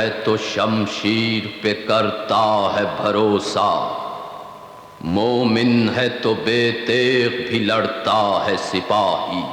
है तो शमशीर पे करता है भरोसा, मोमिन है तो बेतेग भी लड़ता है सिपाही।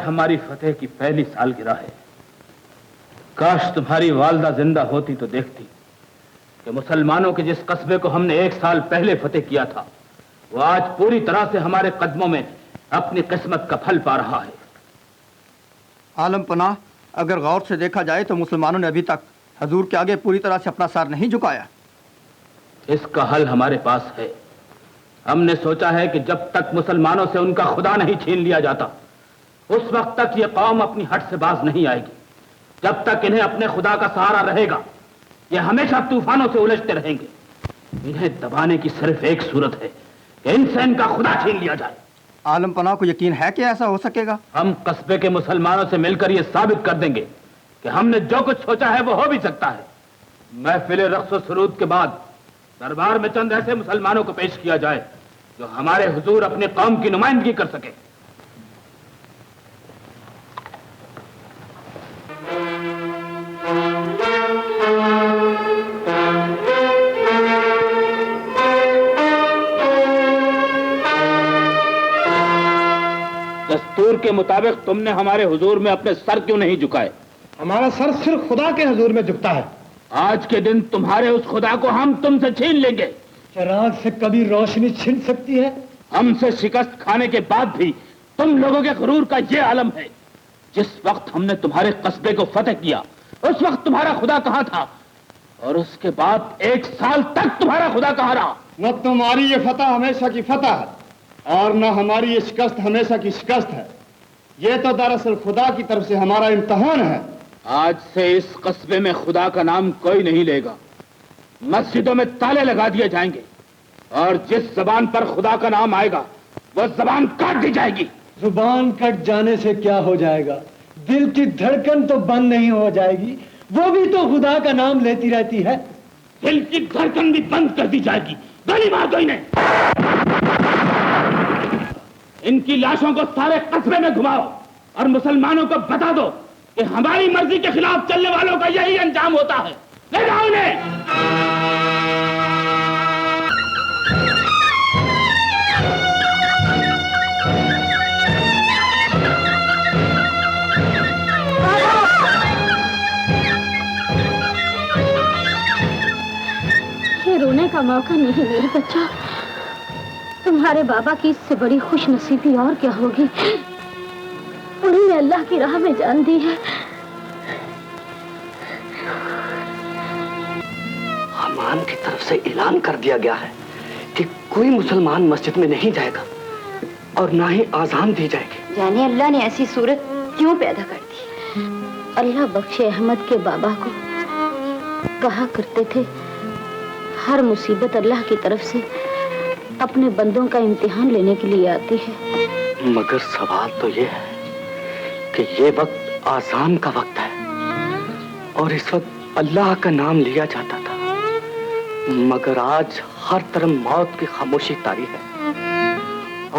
हमारी फतेह की पहली सालगिरह है। काश तुम्हारी वालदा जिंदा होती तो देखती कि मुसलमानों के जिस कस्बे को हमने 1 साल पहले फतेह किया था, वो आज पूरी तरह से हमारे कदमों में अपनी किस्मत का फल पा रहा है। आलम पनाह, अगर गौर से देखा जाए तो मुसलमानों ने अभी तक हजूर के आगे पूरी तरह से अपना सर नहीं झुकाया। इसका हल हमारे पास है। हमने सोचा है कि जब तक मुसलमानों से उनका खुदा नहीं छीन लिया जाता, उस वक्त तक ये कौम अपनी हट से बाज नहीं आएगी। जब तक इन्हें अपने खुदा का सहारा रहेगा, ये हमेशा तूफानों से उलझते रहेंगे। इन्हें दबाने की सिर्फ एक सूरत है कि इनसे इनका खुदा छीन लिया जाए। आलम पनाह को यकीन है कि ऐसा हो सकेगा? हम कस्बे के मुसलमानों से मिलकर यह साबित कर देंगे कि हमने जो कुछ सोचा है वो हो भी सकता है। महफिल रक्स व सुरूद के बाद दरबार में चंद ऐसे मुसलमानों को पेश किया जाए जो हमारे हुजूर अपने कौम की नुमाइंदगी कर सके। दस्तूर के मुताबिक तुमने हमारे हुजूर में अपने सर क्यों नहीं झुकाए? हमारा सर सिर्फ खुदा के हुजूर में झुकता है। आज के दिन तुम्हारे उस खुदा को हम तुमसे छीन लेंगे। चिराग से कभी रोशनी छिन सकती है? हमसे शिकस्त खाने के बाद भी तुम लोगों के गुरूर का ये आलम है। जिस वक्त हमने तुम्हारे कस्बे को फतेह किया, उस वक्त तुम्हारा खुदा कहां था? और उसके बाद 1 साल तक तुम्हारा खुदा कहां रहा? न तुम्हारी ये फतह हमेशा की फतह है और न हमारी ये शिकस्त हमेशा की शिकस्त है। ये तो दरअसल खुदा की तरफ से हमारा इम्तिहान है। आज से इस कस्बे में खुदा का नाम कोई नहीं लेगा। मस्जिदों में ताले लगा दिए जाएंगे और जिस जबान पर खुदा का नाम आएगा वो जबान काट दी जाएगी। जुबान कट जाने से क्या हो जाएगा? दिल की धड़कन तो बंद नहीं हो जाएगी, वो भी तो खुदा का नाम लेती रहती है। दिल की धड़कन भी बंद कर दी जाएगी। गोली मार दो इन्हें। इनकी लाशों को सारे कस्बे में घुमाओ और मुसलमानों को बता दो कि हमारी मर्जी के खिलाफ चलने वालों का यही अंजाम होता है। ले जाओ इन्हें। ये रोने का मौका नहीं मेरे बच्चा। तुम्हारे बाबा की इससे बड़ी खुश नसीबी और क्या होगी। उन्होंने अल्लाह की राह में जान दी है। हमान की तरफ से ऐलान कर दिया गया है कि कोई मुसलमान मस्जिद में नहीं जाएगा और ना ही आजान दी जाएगी। जाने अल्लाह ने ऐसी सूरत क्यों पैदा कर दी। अल्लाह बख्शे अहमद के बाबा को कहा करते थे, हर मुसीबत अल्लाह की तरफ से अपने बंदों का इम्तिहान लेने के लिए आती है। मगर सवाल तो ये है कि ये वक्त आजान का वक्त है और इस वक्त अल्लाह का नाम लिया जाता था, मगर आज हर तरफ मौत की खामोशी तारी है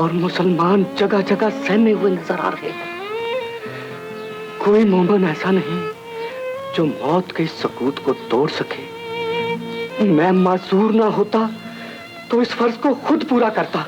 और मुसलमान जगह जगह सहमे हुए नजर आ रहे हैं। कोई मोमिन ऐसा नहीं जो मौत के इस सकूत को तोड़ सके। मैं मासूर ना होता तो इस फर्ज को खुद पूरा करता।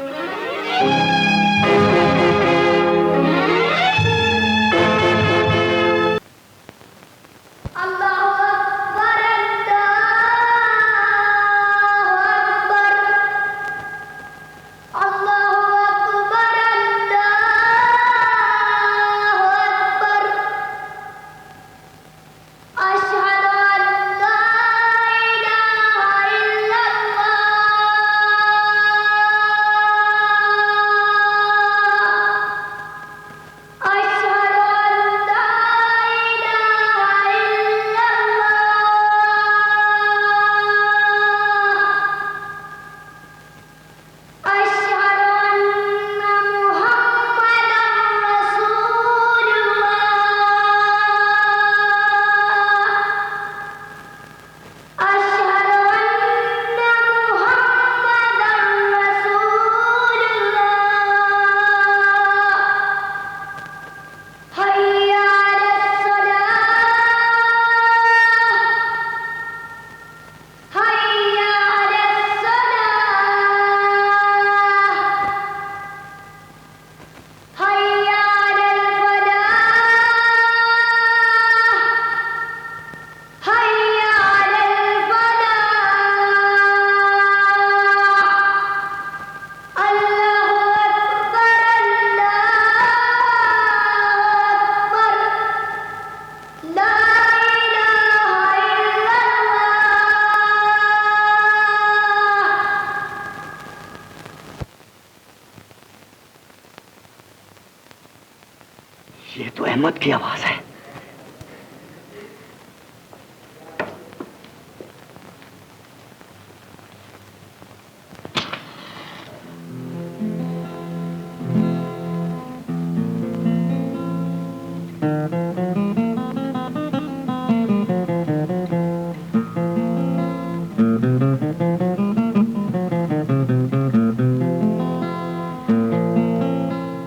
ये तो अहमद की आवाज है।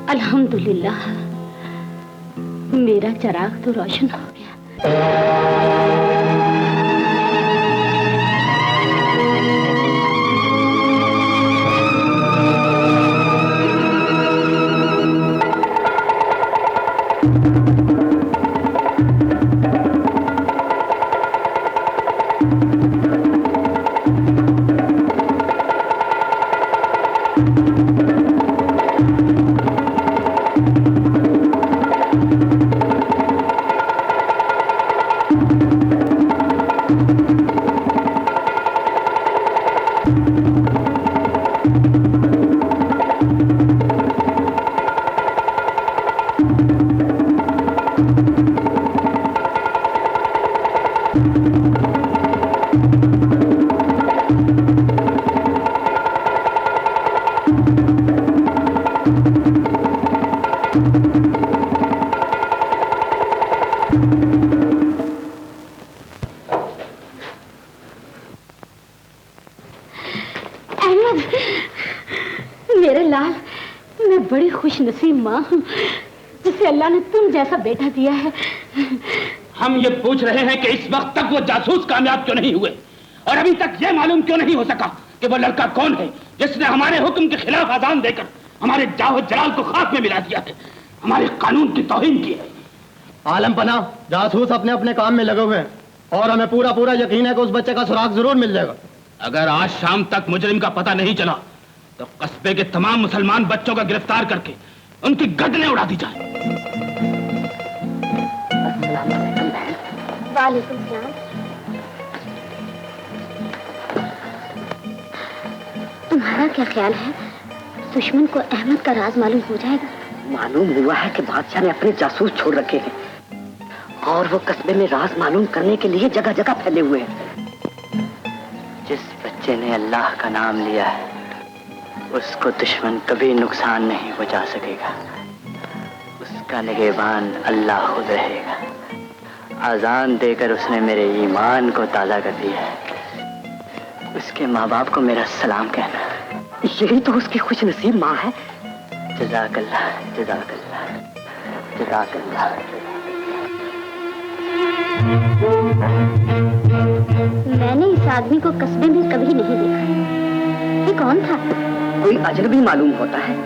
अल्हम्दुलिल्लाह, मेरा चिराग तो रोशन हो गया। अहमद, मेरे लाल, मैं बड़ी खुश नसीब माँ हूँ जिसे अल्लाह ने तुम जैसा बेटा दिया है। हम ये पूछ रहे हैं कि इस वक्त तक वो जासूस कामयाब क्यों नहीं हुए और अभी तक ये मालूम क्यों नहीं हो सका कि वो लड़का कौन है जिसने हमारे हुक्म के खिलाफ अजान देकर हमारे जाहो जलाल को खाक में मिला दिया है, हमारे कानून की तौहीन की है। आलम पना, जासूस अपने अपने काम में लगे हुए हैं और हमें पूरा पूरा यकीन है कि उस बच्चे का सुराग जरूर मिल जाएगा। अगर आज शाम तक मुजरिम का पता नहीं चला तो कस्बे के तमाम मुसलमान बच्चों का गिरफ्तार करके उनकी गर्दनें उड़ा दी जाए। वालेकुम सलाम। तुम्हारा क्या ख्याल है, दुश्मन को अहमद का राज मालूम हो जाएगा? मालूम हुआ है कि बादशाह ने अपने जासूस छोड़ रखे हैं और वो कस्बे में राज मालूम करने के लिए जगह जगह फैले हुए हैं। जिस बच्चे ने अल्लाह का नाम लिया है उसको दुश्मन कभी नुकसान नहीं पहुंचा सकेगा। उसका निगहबान अल्लाह खुद रहेगा। आजान देकर उसने मेरे ईमान को ताज़ा कर दिया है। उसके माँ बाप को मेरा सलाम कहना। यही तो उसकी खुश नसीब माँ है। जज़ाकल्लाह, जज़ाकल्लाह, जज़ाकल्लाह। मैंने इस आदमी को कस्बे में कभी नहीं देखा। ये कौन था? कोई अजनबी मालूम होता है।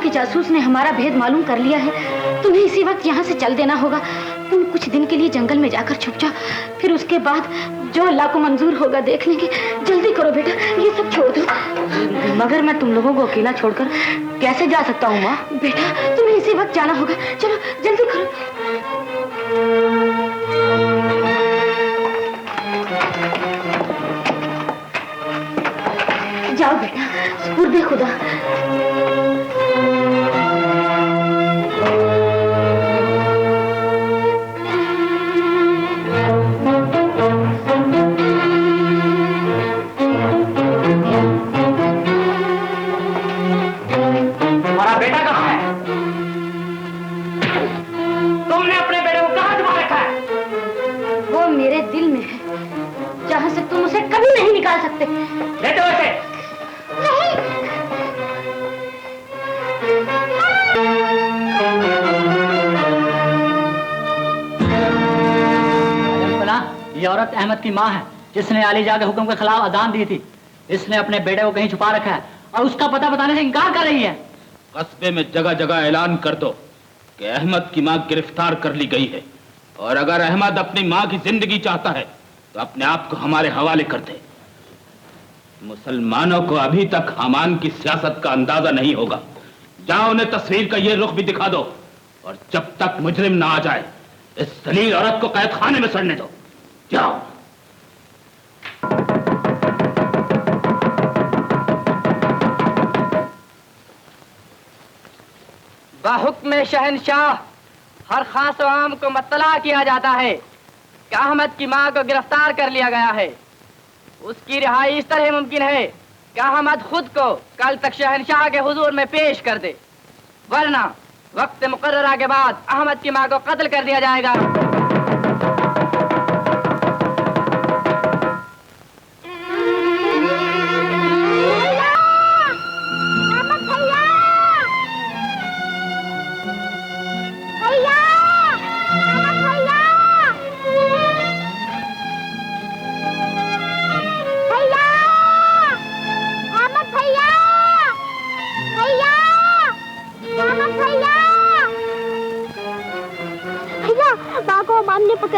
जासूस ने हमारा भेद मालूम कर लिया है। तुम्हें इसी वक्त यहाँ से चल देना होगा। तुम कुछ दिन के लिए जंगल में जाकर छुप जाओ, फिर उसके बाद जो अल्लाह को मंजूर होगा देख लेंगे। जल्दी करो बेटा, ये सब छोड़ दो। मगर मैं तुम लोगों को अकेला छोड़कर कैसे जा सकता हूँ माँ? बेटा तुम्हें इसी वक्त जाना होगा, चलो जल्दी करो। जाओ बेटा, सुपुर्दे खुदा। ये औरत अहमद की माँ है जिसने आलीजा के हुक्म के खिलाफ अजान दी थी। इसने अपने बेटे को कहीं छुपा रखा है और उसका पता बताने से इनकार कर रही है। कस्बे में जगह जगह ऐलान कर दो कि अहमद की माँ गिरफ्तार कर ली गई है और अगर अहमद अपनी माँ की जिंदगी चाहता है तो अपने आप को हमारे हवाले कर दे। मुसलमानों को अभी तक हमान की सियासत का अंदाजा नहीं होगा। जाओ उन्हें तस्वीर का ये रुख भी दिखा दो और जब तक मुजरिम ना आ जाए इस जलील औरत को कैद खाने में सड़ने दो। जाओ। बाहुक्म शहनशाह हर खास आम को मुत्तला किया जाता है कि अहमद की मां को गिरफ्तार कर लिया गया है। उसकी रिहाई इस तरह मुमकिन है कि अहमद खुद को कल तक शहनशाह के हुजूर में पेश कर दे, वरना वक्त मुकर्ररा के बाद अहमद की मां को कत्ल कर दिया जाएगा।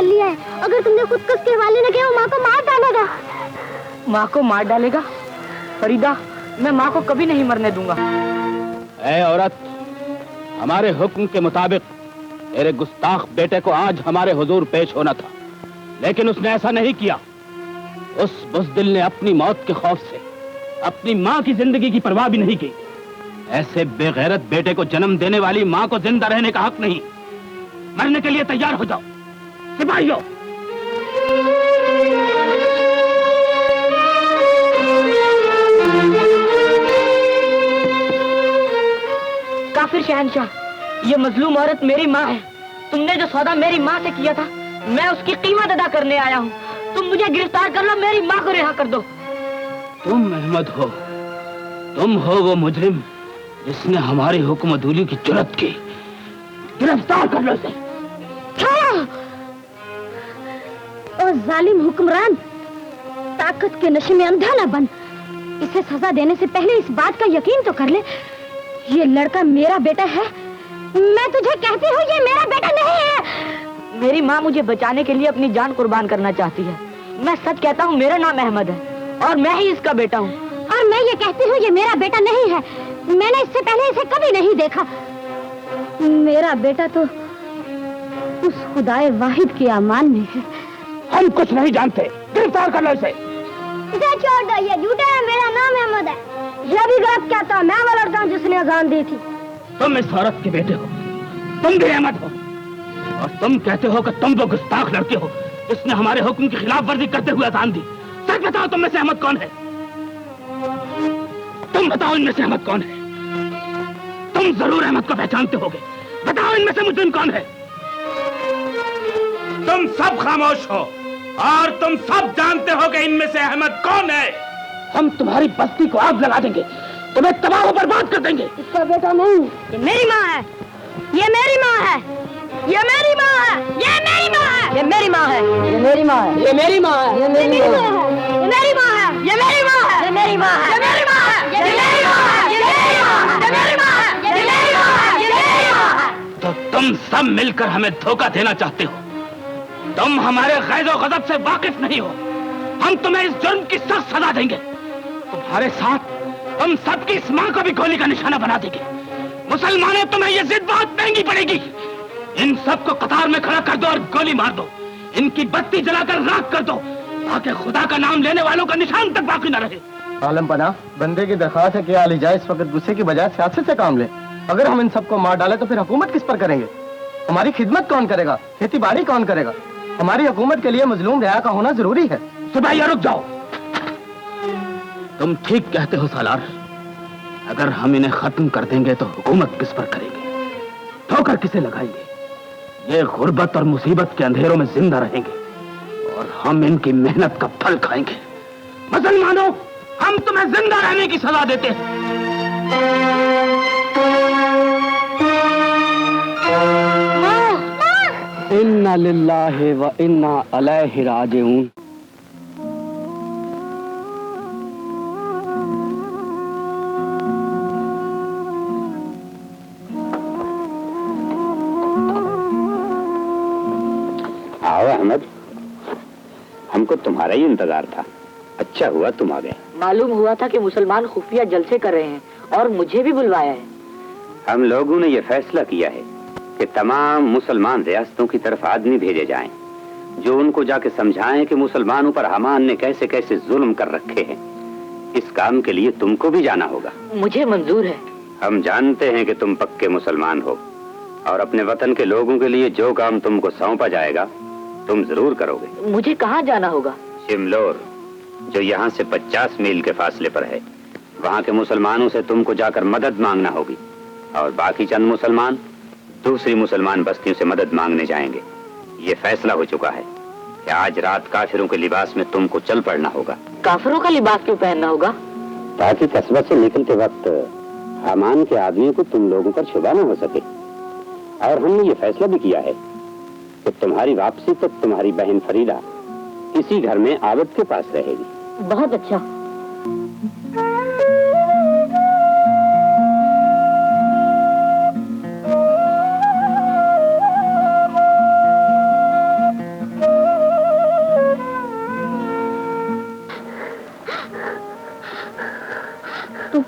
लिया है। अगर तुमने खुदकुशी के हवाले न किया, वो माँ को मार डालेगा। माँ को मार डालेगा? फरीदा, मैं माँ को कभी नहीं मरने दूंगा। ऐ औरत, हमारे हुक्म के मुताबिक तेरे गुस्ताख बेटे को आज हमारे हुजूर पेश होना था, लेकिन उसने ऐसा नहीं किया। उस बुज़दिल ने अपनी मौत के खौफ से अपनी माँ की जिंदगी की परवाह भी नहीं की। ऐसे बेगैरत बेटे को जन्म देने वाली माँ को जिंदा रहने का हक नहीं। मरने के लिए तैयार हो जाओ सिपाहियों। काफिर शहंशाह, ये मजलूम औरत मेरी माँ है। तुमने जो सौदा मेरी माँ से किया था, मैं उसकी कीमत अदा करने आया हूँ। तुम मुझे गिरफ्तार कर लो, मेरी माँ को रिहा कर दो। तुम अहमद हो, तुम हो वो मुजरिम जिसने हमारी हुक्म अदूली की जुर्रत की। गिरफ्तार कर लो इसे। ओ जालिम हुक्मरान, ताकत के नशे में अंधा न बन। इसे सजा देने से पहले इस बात का यकीन तो कर ले, ये लड़का मेरा बेटा है। मैं तुझे कहती हूँ, ये मेरा बेटा नहीं है। मेरी माँ मुझे बचाने के लिए अपनी जान कुर्बान करना चाहती है। मैं सच कहता हूँ, मेरा नाम अहमद है और मैं ही इसका बेटा हूँ। और मैं ये कहती हूँ, ये मेरा बेटा नहीं है। मैंने इससे पहले इसे कभी नहीं देखा। मेरा बेटा तो उस खुदाए वाहिद के अमान में है। हम कुछ नहीं जानते, गिरफ्तार कर लो इसे। इसे छोड़ दो, ये झूठा है। मेरा नाम अहमद है। यह भी गलत कहता है। मैं वो लड़का हूँ जिसने अजान दी थी। तुम इस औरत के बेटे हो, तुम भी अहमद हो, और तुम कहते हो कि तुम वो गुस्ताख लड़के हो जिसने हमारे हुक्म की खिलाफ वर्जी करते हुए अजान दी। सच बताओ, तुम में से अहमद कौन है? तुम बताओ, इनमें से अहमद कौन है? तुम जरूर अहमद को पहचानते होगे। बताओ, इनमें से मुजरिम कौन है? तुम सब खामोश हो और तुम सब जानते हो कि इनमें से अहमद कौन है। हम तुम्हारी बस्ती को आग लगा देंगे, तुम्हें तबाह और बर्बाद कर देंगे। इसका बेटा नहीं, ये मेरी माँ है। ये मेरी माँ है। ये मेरी माँ है। ये मेरी माँ है। ये मेरी माँ है। ये मेरी माँ है। ये मेरी माँ है। ये मेरी माँ है। ये मेरी माँ है। ये मेरी माँ है। ये मेरी माँ है। ये मेरी माँ है। ये मेरी माँ है। ये मेरी माँ है। ये मेरी माँ है। ये मेरी माँ है। ये मेरी माँ है। तो तुम सब मिलकर हमें धोखा देना चाहते हो। तुम हमारे गैज़ और गज़ब से वाकिफ नहीं हो। हम तुम्हें इस जुर्म की सख्त सजा देंगे। तुम्हारे साथ हम सबकी इस माँ को भी गोली का निशाना बना देंगे। मुसलमानों, तुम्हें ये जिद बहुत महंगी पड़ेगी। इन सबको कतार में खड़ा कर दो और गोली मार दो। इनकी बत्ती जलाकर राख कर दो, ताकि खुदा का नाम लेने वालों का निशान तक बाकी न रहे। आलम पना, बंदे की दरख्वास्त है कि आली जाए इस वक्त गुस्से की बजाय सियासत से काम ले। अगर हम इन सबको मार डालें तो फिर हुकूमत किस पर करेंगे? हमारी खिदमत कौन करेगा? खेती बाड़ी कौन करेगा? हमारी हुकूमत के लिए मजलूम रिहा का होना जरूरी है। सिपाही, रुक जाओ। तुम ठीक कहते हो सालार। अगर हम इन्हें खत्म कर देंगे तो हुकूमत किस पर करेंगे? ठोकर किसे लगाएंगे? ये गुर्बत और मुसीबत के अंधेरों में जिंदा रहेंगे और हम इनकी मेहनत का फल खाएंगे। मुसलमानों, हम तुम्हें जिंदा रहने की सजा देते हैं। इन्ना लिल्लाहि व इन्ना अलैहि राजिऊन। आओ अहमद, हमको तुम्हारा ही इंतजार था। अच्छा हुआ तुम आ गए। मालूम हुआ था कि मुसलमान खुफिया जलसे कर रहे हैं और मुझे भी बुलवाया है। हम लोगों ने यह फैसला किया है कि तमाम मुसलमान रियासतों की तरफ आदमी भेजे जाएं, जो उनको जाके समझाएं कि मुसलमानों पर हमान ने कैसे कैसे जुल्म कर रखे हैं। इस काम के लिए तुमको भी जाना होगा। मुझे मंजूर है। हम जानते हैं कि तुम पक्के मुसलमान हो और अपने वतन के लोगों के लिए जो काम तुमको सौंपा जाएगा तुम जरूर करोगे। मुझे कहाँ जाना होगा? शिमलोर, जो यहाँ से 50 मील के फासले पर है। वहाँ के मुसलमानों से तुमको जाकर मदद मांगना होगी और बाकी चंद मुसलमान दूसरी मुसलमान बस्तियों से मदद मांगने जाएंगे। ये फैसला हो चुका है कि आज रात काफिरों के लिबास में तुमको चल पड़ना होगा। काफिरों का लिबास क्यों पहनना होगा? ताकि कस्बा से निकलते वक्त हामान के आदमियों को तुम लोगों पर शुबा न हो सके। और हमने ये फैसला भी किया है कि तुम्हारी वापसी तक तुम्हारी बहन फरीदा इसी घर में आबद के पास रहेगी। बहुत अच्छा।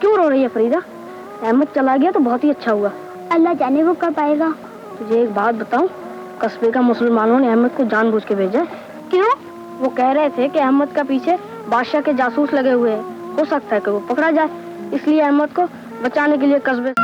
क्यों रो रही है फरीदा? अहमद चला गया तो बहुत ही अच्छा हुआ। अल्लाह जाने वो कब आएगा। तुझे एक बात बताऊं, कस्बे का मुसलमानों ने अहमद को जानबूझ के भेजा है। क्यों? वो कह रहे थे कि अहमद का पीछे बादशाह के जासूस लगे हुए हैं, हो सकता है कि वो पकड़ा जाए, इसलिए अहमद को बचाने के लिए कस्बे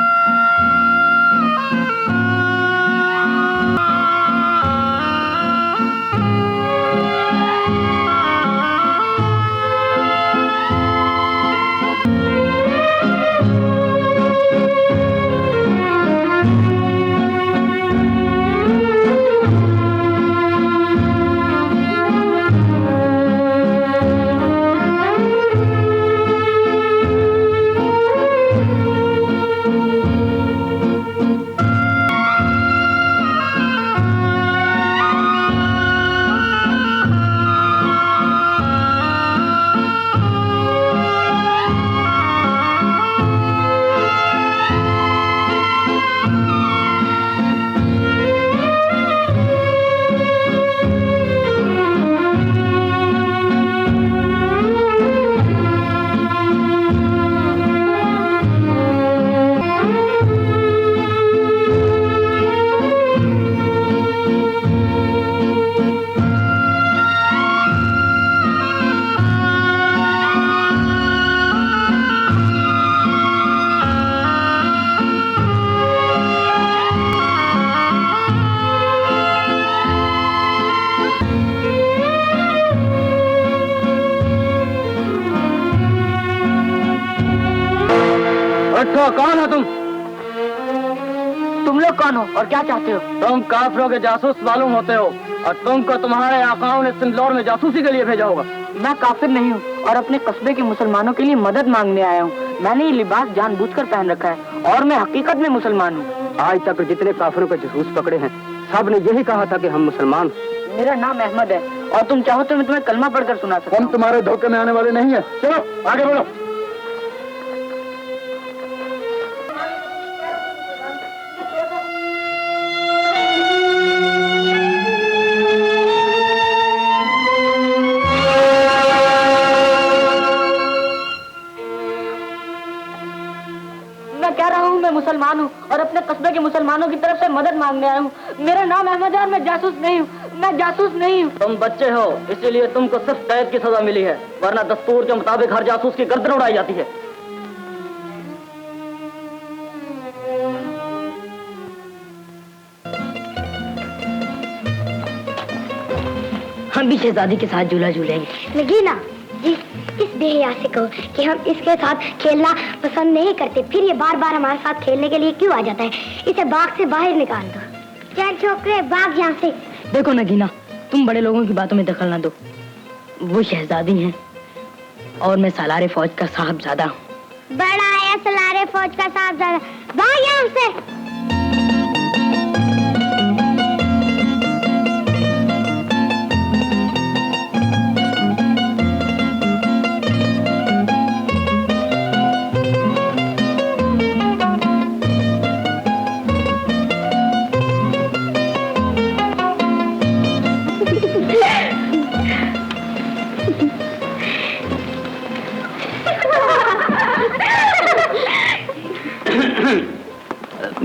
कौन हो तुम? तुम लोग कौन हो और क्या चाहते हो? तुम काफिरों के जासूस मालूम होते हो और तुमको तुम्हारे आकाओं ने सिंदौर में जासूसी के लिए भेजा होगा। मैं काफिर नहीं हूँ और अपने कस्बे के मुसलमानों के लिए मदद मांगने आया हूँ। मैंने ये लिबास जानबूझकर पहन रखा है और मैं हकीकत में मुसलमान हूँ। आज तक जितने काफिरों के जासूस पकड़े हैं सब ने यही कहा था कि हम मुसलमान। मेरा नाम अहमद है और तुम चाहो तो मैं तुम्हें कलमा पढ़कर सुना सकता हूँ। हम तुम्हारे धोखे में आने वाले नहीं है। चलो आगे बढ़ो। मुसलमान हूँ और अपने कस्बे के मुसलमानों की तरफ से मदद मांगने आया हूँ। मेरा नाम अहमद है और मैं जासूस नहीं हूँ। मैं जासूस नहीं हूँ। तुम बच्चे हो इसीलिए तुमको सिर्फ कैद की सजा मिली है, वरना दस्तूर के मुताबिक हर जासूस की गर्दन उड़ाई जाती है। हम भी शहजादी के साथ झूला झूलेंगे। नगीना जी, इस बेहया से कहो कि हम इसके साथ खेलना पसंद नहीं करते, फिर ये बार बार हमारे साथ खेलने के लिए क्यों आ जाता है? इसे बाग से बाहर निकाल दो। चल छोकरे भाग यहाँ से। देखो नगीना, तुम बड़े लोगों की बातों में दखल ना दो। वो शहजादी हैं और मैं सालारे फौज का साहबजादा हूँ। बड़ा है सालारे फौज का साहबजादा, भाग यहाँ से।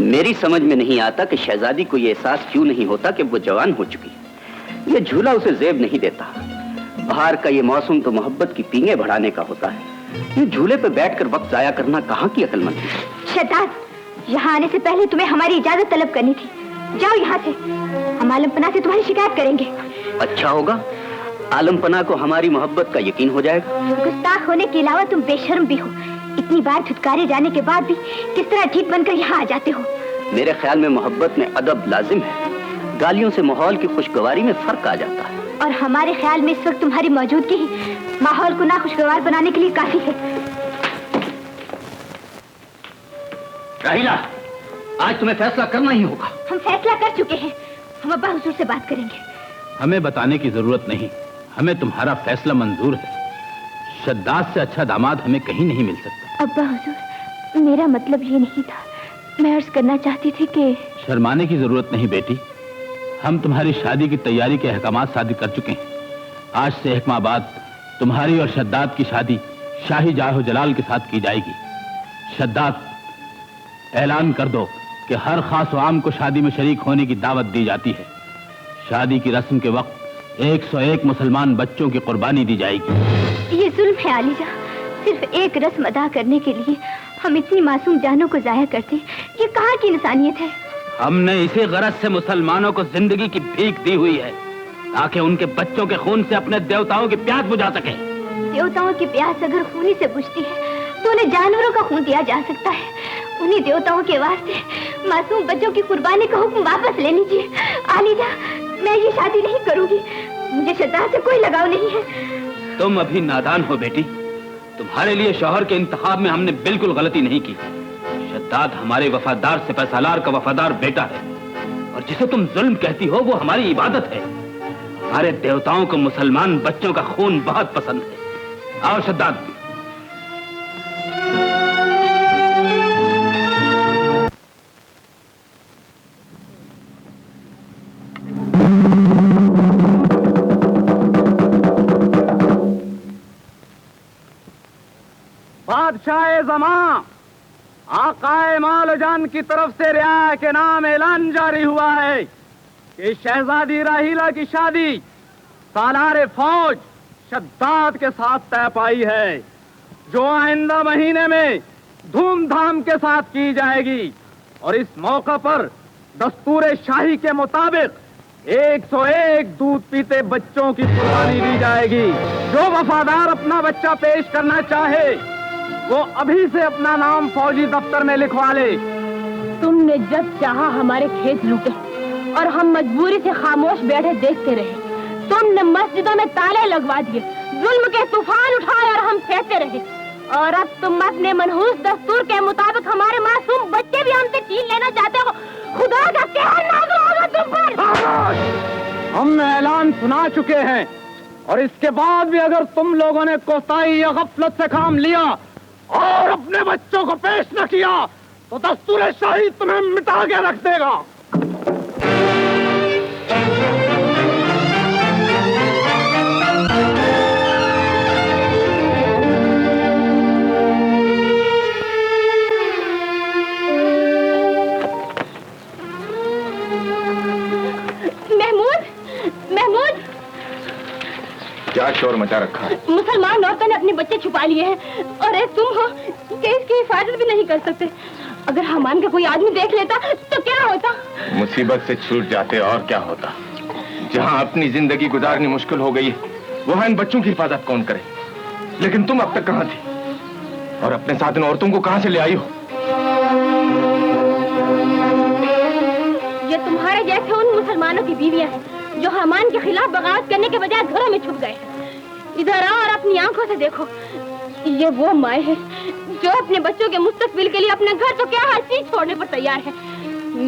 मेरी समझ में नहीं आता कि शहजादी को ये एहसास क्यों नहीं होता कि वो जवान हो चुकी है। ये झूला उसे जेब नहीं देता। बाहर का ये मौसम तो मोहब्बत की पींगे बढ़ाने का होता है। ये झूले पे बैठकर वक्त जाया करना कहाँ की अक्लमंद है। शैतान, यहाँ आने से पहले तुम्हें हमारी इजाजत तलब करनी थी। जाओ यहाँ से, हम आलमपना से तुम्हारी शिकायत करेंगे। अच्छा होगा, आलमपना को हमारी मोहब्बत का यकीन हो जाएगा। गुस्ताख होने के अलावा तुम बेशर्म भी हो। इतनी बार धुतकारे जाने के बाद भी किस तरह ठीक बनकर यहाँ आ जाते हो? मेरे ख्याल में मोहब्बत में अदब लाजिम है। गालियों से माहौल की खुशगवारी में फर्क आ जाता है। और हमारे ख्याल में इस वक्त तुम्हारी मौजूदगी ही माहौल को ना खुशगवार बनाने के लिए काफी है। राहिला, आज तुम्हें फैसला करना ही होगा। हम फैसला कर चुके हैं। हम अब्बा हुजूर से बात करेंगे। हमें बताने की जरूरत नहीं, हमें तुम्हारा फैसला मंजूर है। शद्दाद से अच्छा दामाद हमें कहीं नहीं मिल सकता। अब्बा हुजूर, मेरा मतलब ये नहीं था। मैं अर्ज करना चाहती थी कि शर्माने की जरूरत नहीं बेटी, हम तुम्हारी शादी की तैयारी के अहकामात शादी कर चुके हैं। आज से 1 माह बाद तुम्हारी और शद्दाद की शादी शाही जाहो जलाल के साथ की जाएगी। शद्दाद, ऐलान कर दो कि हर खास आम को शादी में शरीक होने की दावत दी जाती है। शादी की रस्म के वक्त 101 मुसलमान बच्चों की कुर्बानी दी जाएगी। ये जुल्म है आलिजा। सिर्फ एक रस्म अदा करने के लिए हम इतनी मासूम जानों को जाया करते, ये कहाँ की इंसानियत है? हमने इसी गरज से मुसलमानों को जिंदगी की भीख दी हुई है ताकि उनके बच्चों के खून से अपने देवताओं की प्यास बुझा सके। देवताओं की प्यास अगर खूनी से बुझती है तो उन्हें जानवरों का खून दिया जा सकता है। उन्हीं देवताओं के वास्ते मासूम बच्चों की कुर्बानी का हुक्म वापस ले लीजिए। आलिजा, मैं ये शादी नहीं करूंगी। मुझे शद्दाद से कोई लगाव नहीं है। तुम अभी नादान हो बेटी। तुम्हारे लिए शौहर के इंतखाब में हमने बिल्कुल गलती नहीं की। शद्दाद हमारे वफादार सिपहसालार का वफादार बेटा है और जिसे तुम जुल्म कहती हो वो हमारी इबादत है। हमारे देवताओं को मुसलमान बच्चों का खून बहुत पसंद है। आओ शद्दाद। बादशाह ज़मा आकाए मालजान की तरफ से रियाया के नाम ऐलान जारी हुआ है कि शहजादी राहिला की शादी सालार फौज शद्दाद के साथ तय पाई है, जो आइंदा महीने में धूमधाम के साथ की जाएगी। और इस मौका पर दस्तूर शाही के मुताबिक 101 दूध पीते बच्चों की कुर्बानी दी जाएगी। जो वफादार अपना बच्चा पेश करना चाहे वो अभी से अपना नाम फौजी दफ्तर में लिखवा ले। तुमने जब चाहा हमारे खेत लूटे और हम मजबूरी से खामोश बैठे देखते रहे। तुमने मस्जिदों में ताले लगवा दिए, जुल्म के तूफान उठाए और हम सहते रहे। और अब तुम अपने मनहूस दस्तूर के मुताबिक हमारे मासूम बच्चे भी हमसे छीन लेना चाहते हो। खुदा का कहर नाज़िल होगा तुम पर। हमने ऐलान सुना चुके हैं और इसके बाद भी अगर तुम लोगों ने कोताही या गफलत से काम लिया और अपने बच्चों को पेश न किया तो दस्तूर शाही तुम्हें मिटा के रख देगा। क्या शोर मचा रखा है? मुसलमान औरतों ने अपने बच्चे छुपा लिए हैं और एक तुम हो कि इसकी हिफाजत भी नहीं कर सकते। अगर हमान का कोई आदमी देख लेता तो क्या होता? मुसीबत से छूट जाते और क्या होता। जहाँ अपनी जिंदगी गुजारनी मुश्किल हो गई वहाँ इन बच्चों की हिफाजत कौन करे। लेकिन तुम अब तक कहाँ थी और अपने साथ इन औरतों को कहाँ से ले आई हो? ये तुम्हारे जैसे उन मुसलमानों की बीवियां हैं जो हमान के खिलाफ बगावत करने के बजाय घरों में छुप गए। इधर आओ और अपनी आंखों से देखो। ये वो माए हैं जो अपने बच्चों के मुस्तकबिल के लिए अपने घर तो क्या हर चीज छोड़ने पर तैयार है।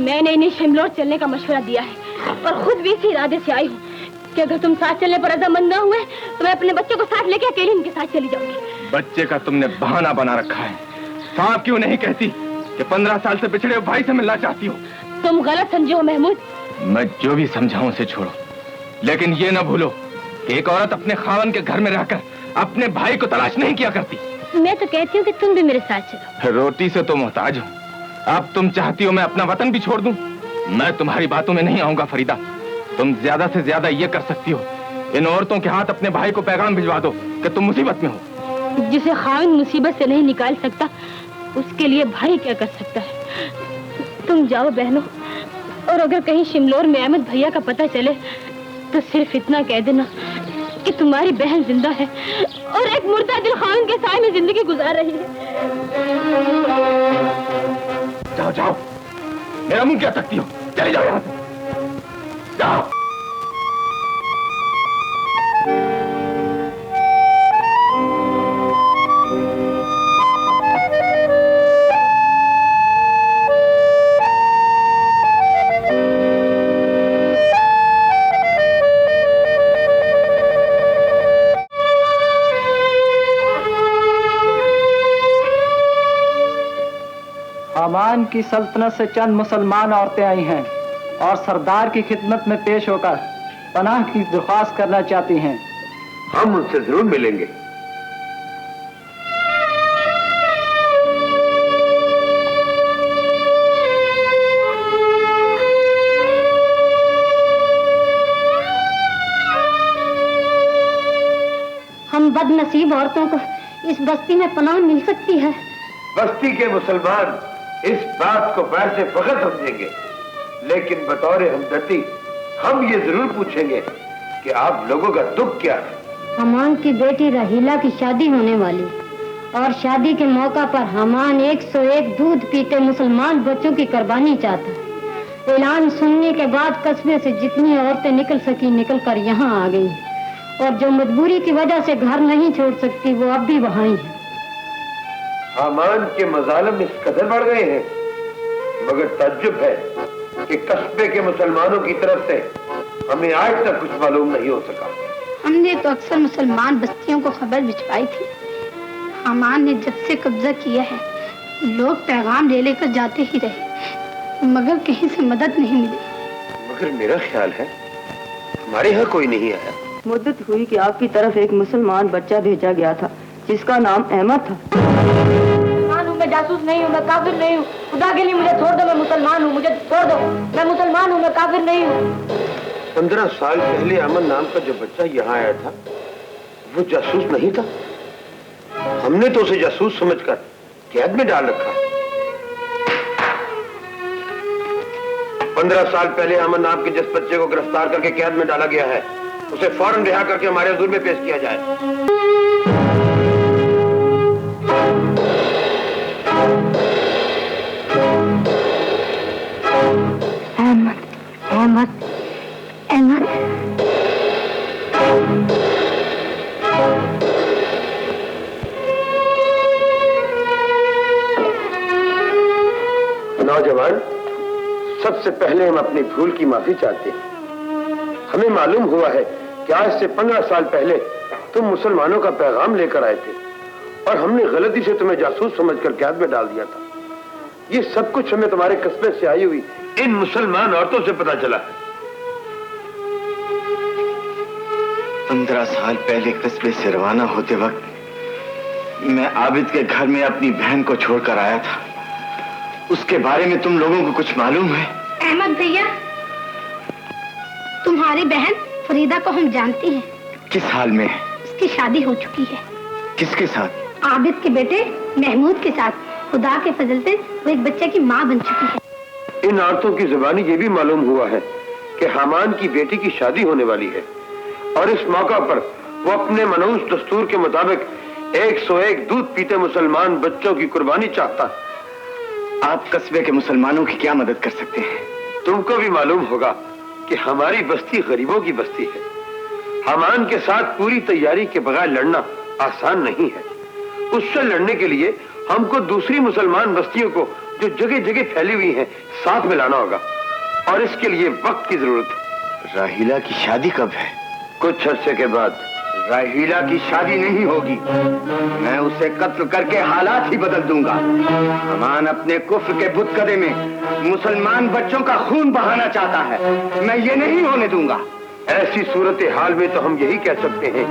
मैंने इन्हें शिमलोर चलने का मशवरा दिया है और खुद भी इसी इरादे से आई हूँ कि अगर तुम साथ चलने पर रजामंद न हुए तो मैं अपने बच्चों को साथ लेके अकेले इनके साथ चली जाऊंगी। बच्चे का तुमने बहाना बना रखा है। साहब क्यों नहीं कहती कि 15 साल से बिछड़े भाई से मिलना चाहती हो? तुम गलत समझे हो महमूद। मैं जो भी समझाऊं उसे छोड़ो, लेकिन ये ना भूलो कि एक औरत अपने खावन के घर में रहकर अपने भाई को तलाश नहीं किया करती। मैं तो कहती हूँ कि तुम भी मेरे साथ चलो। रोटी से तो मोहताज हूँ। अब तुम चाहती हो मैं अपना वतन भी छोड़ दूं? मैं तुम्हारी बातों में नहीं आऊंगा फरीदा। तुम ज्यादा से ज्यादा ये कर सकती हो, इन औरतों के हाथ अपने भाई को पैगाम भिजवा दो कि तुम मुसीबत में हो। जिसे खाविन मुसीबत से नहीं निकाल सकता उसके लिए भाई क्या कर सकता है। तुम जाओ बहनों, और अगर कहीं शिमलोर में अहमद भैया का पता चले तो सिर्फ इतना कह देना कि तुम्हारी बहन जिंदा है और एक मुर्दा दिल खान के साए में जिंदगी गुजार रही है। जाओ जाओ, मेरा मुंह क्या तकती हो? चले जाओ यहाँ से, जाओ। हमान की सल्तनत से चंद मुसलमान औरतें आई हैं और सरदार की खिदमत में पेश होकर पनाह की दरख्वास्त करना चाहती हैं। हम उनसे जरूर मिलेंगे। हम बदनसीब औरतों को इस बस्ती में पनाह मिल सकती है। बस्ती के मुसलमान इस बात को बाहर से फख्र समझेंगे, लेकिन बतौर हमदर्दी हम ये जरूर पूछेंगे कि आप लोगों का दुख क्या है। हमान की बेटी रहीला की शादी होने वाली और शादी के मौका पर हमान 101 दूध पीते मुसलमान बच्चों की कुर्बानी चाहता। ऐलान सुनने के बाद कस्बे से जितनी औरतें निकल सकी निकल कर यहाँ आ गई, और जो मजबूरी की वजह से घर नहीं छोड़ सकती वो अब भी वहाँ ही है। हमान के मजालिम इस कदर बढ़ गए हैं, मगर ताज्जुब है कि कस्बे के मुसलमानों की तरफ से हमें आज तक कुछ मालूम नहीं हो सका। हमने तो अक्सर मुसलमान बस्तियों को खबर भिजवाई थी। हमान ने जब से कब्जा किया है लोग पैगाम ले लेकर जाते ही रहे, मगर कहीं से मदद नहीं मिली। मगर मेरा ख्याल है हमारे यहाँ कोई नहीं आया। मुद्दत हुई कि आपकी तरफ एक मुसलमान बच्चा भेजा गया था जिसका नाम अहमद था। मुसलमान हूँ, मैं जासूस नहीं हूँ, मैं काफिर नहीं हूँ। खुदा के लिए मुझे छोड़ दो, मैं मुसलमान हूँ, मुझे छोड़ दो, मैं मुसलमान हूँ, मैं काफिर नहीं हूँ। 15 साल पहले अमन नाम का जो बच्चा यहाँ आया था वो जासूस नहीं था। हमने तो उसे जासूस समझकर कैद में डाल रखा। 15 साल पहले अमन नाम के जिस बच्चे को गिरफ्तार करके कैद में डाला गया है उसे फौरन रिहा करके हमारे हुजूर में पेश किया जाए। अहमद, अहमद, अहमद। नौजवान, सबसे पहले हम अपनी भूल की माफी चाहते हैं। हमें मालूम हुआ है कि आज से 15 साल पहले तुम मुसलमानों का पैगाम लेकर आए थे और हमने गलती से तुम्हें जासूस समझकर कैद में डाल दिया था। ये सब कुछ हमें तुम्हारे कस्बे से आई हुई इन मुसलमान औरतों से पता चला है। 15 साल पहले कस्बे से रवाना होते वक्त मैं आबिद के घर में अपनी बहन को छोड़कर आया था। उसके बारे में तुम लोगों को कुछ मालूम है? अहमद भैया, तुम्हारी बहन फरीदा को हम जानती हैं। किस हाल में? उसकी शादी हो चुकी है। किसके साथ? आबिद के बेटे महमूद के साथ। खुदा के फजल से वो एक बच्चे की माँ बन चुकी है। इन औरतों की जुबानी ये भी मालूम हुआ है कि हमान की बेटी की शादी होने वाली है और इस मौका पर वो अपने मनहूस दस्तूर के मुताबिक 101 दूध पीते मुसलमान बच्चों की कुर्बानी चाहता। आप कस्बे के मुसलमानों की क्या मदद कर सकते हैं? तुमको भी मालूम होगा कि हमारी बस्ती गरीबों की बस्ती है। हमान के साथ पूरी तैयारी के बगैर लड़ना आसान नहीं है। उससे लड़ने के लिए हमको दूसरी मुसलमान बस्तियों को जो जगह जगह फैली हुई हैं साथ में लाना होगा और इसके लिए वक्त की जरूरत है। राहीला की शादी कब है? कुछ अर्से के बाद। राहीला की शादी नहीं होगी। मैं उसे कत्ल करके हालात ही बदल दूंगा। हमान अपने कुफ्र के बुतकदे में मुसलमान बच्चों का खून बहाना चाहता है। मैं ये नहीं होने दूंगा। ऐसी सूरत हाल में तो हम यही कह सकते हैं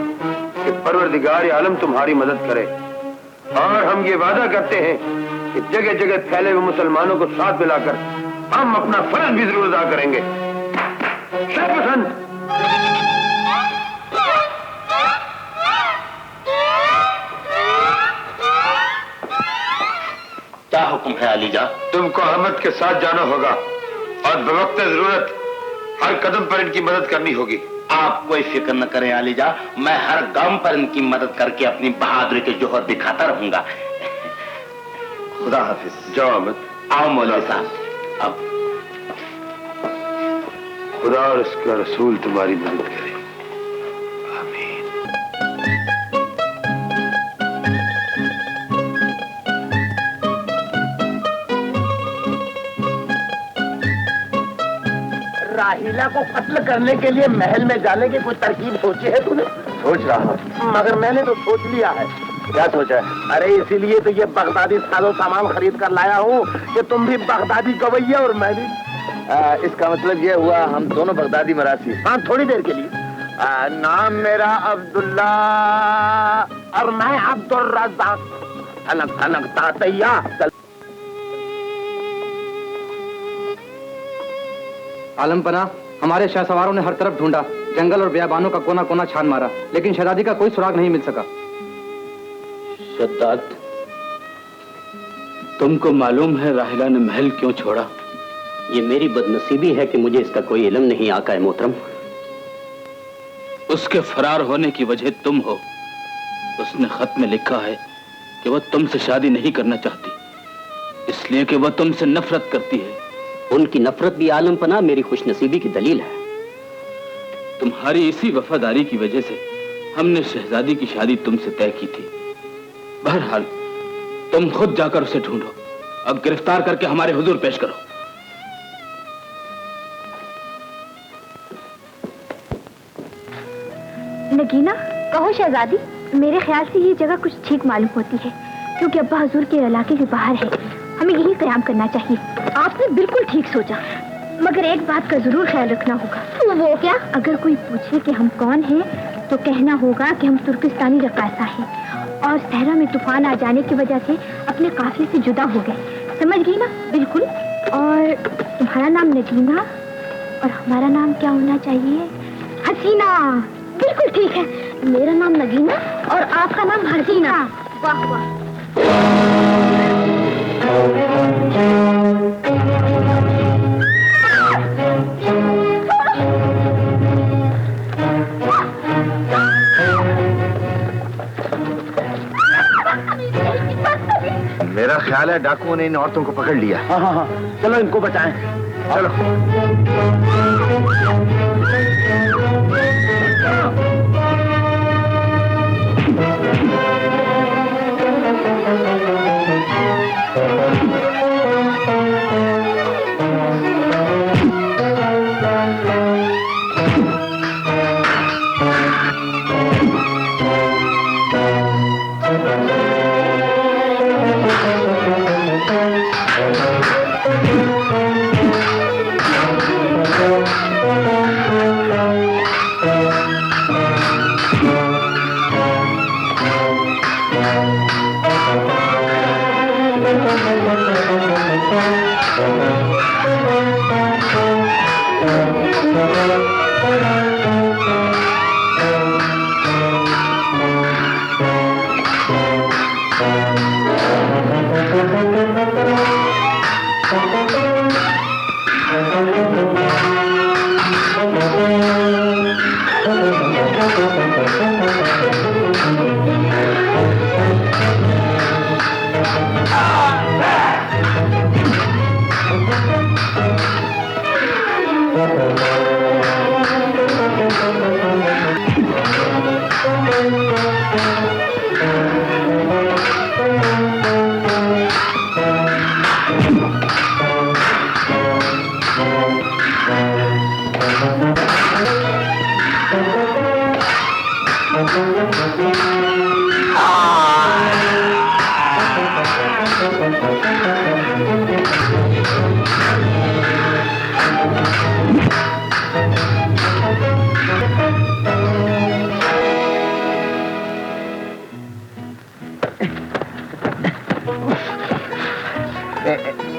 कि परवरदिगार आलम तुम्हारी मदद करे और हम ये वादा करते हैं कि जगह जगह फैले हुए मुसलमानों को साथ मिलाकर हम अपना फर्ज भी जरूर अदा करेंगे। सर्वसंत क्या हुक्म है अलीजा? तुमको अहमद के साथ जाना होगा और बवक्त जरूरत हर कदम पर इनकी मदद करनी होगी। आप कोई फिक्र न करें अलीजा, मैं हर गांव पर इनकी मदद करके अपनी बहादुरी के जोहर दिखाता रहूंगा। खुदा हाफिज। जाओ अहमद। आओ मौलवी साहब। अब खुदा और इसका रसूल तुम्हारी मदद करे। राहीला को कत्ल करने के लिए महल में जाने की कोई तरकीब सोची है तूने? सोच रहा हूँ। मगर मैंने तो सोच लिया है। क्या सोचा है? अरे इसीलिए तो ये बगदादी साजो सामान खरीद कर लाया हूँ कि तुम भी बगदादी गवैया और मैं भी। इसका मतलब ये हुआ हम दोनों बगदादी मरासी। हाँ, थोड़ी देर के लिए। नाम मेरा अब्दुल्ला और मैं अब्दुल रज़्ज़ाक। थनक थनक तातैया। आलम पना, हमारे शहसवारों ने हर तरफ ढूंढा, जंगल और बियाबानों का कोना कोना छान मारा, लेकिन शहजादी का कोई सुराग नहीं मिल सका। शद्दाद, तुमको मालूम है राहिला ने महल क्यों छोड़ा? ये मेरी बदनसीबी है कि मुझे इसका कोई इल्म नहीं आका है मोहतरम। उसके फरार होने की वजह तुम हो। उसने खत में लिखा है कि वह तुमसे शादी नहीं करना चाहती, इसलिए कि वह तुमसे नफरत करती है। उनकी नफरत भी आलम पना मेरी खुशनसीबी की दलील है। तुम्हारी इसी वफादारी की वजह से हमने शहजादी की शादी तुमसे तय की थी। बहरहाल तुम खुद जाकर उसे ढूंढो, अब गिरफ्तार करके हमारे हुजूर पेश करो। नगीना, कहो शहजादी। मेरे ख्याल से ये जगह कुछ ठीक मालूम होती है, क्योंकि अब्बा हुजूर के इलाके के बाहर है। हमें यही क़याम करना चाहिए। आपने बिल्कुल ठीक सोचा, मगर एक बात का जरूर ख्याल रखना होगा। वो क्या? अगर कोई पूछे कि हम कौन हैं, तो कहना होगा कि हम तुर्किस्तानी रकासा हैं और सहरा में तूफान आ जाने की वजह से अपने काफिले से जुदा हो गए। समझ गई ना? बिल्कुल। और तुम्हारा नाम नगीना और हमारा नाम क्या होना चाहिए? हसीना। बिल्कुल ठीक है, मेरा नाम नगीना और आपका नाम हसीना। वाह वाह। मेरा ख्याल है डाकुओं ने इन औरतों को पकड़ लिया। हाँ हाँ हाँ, चलो इनको बचाएं। चलो।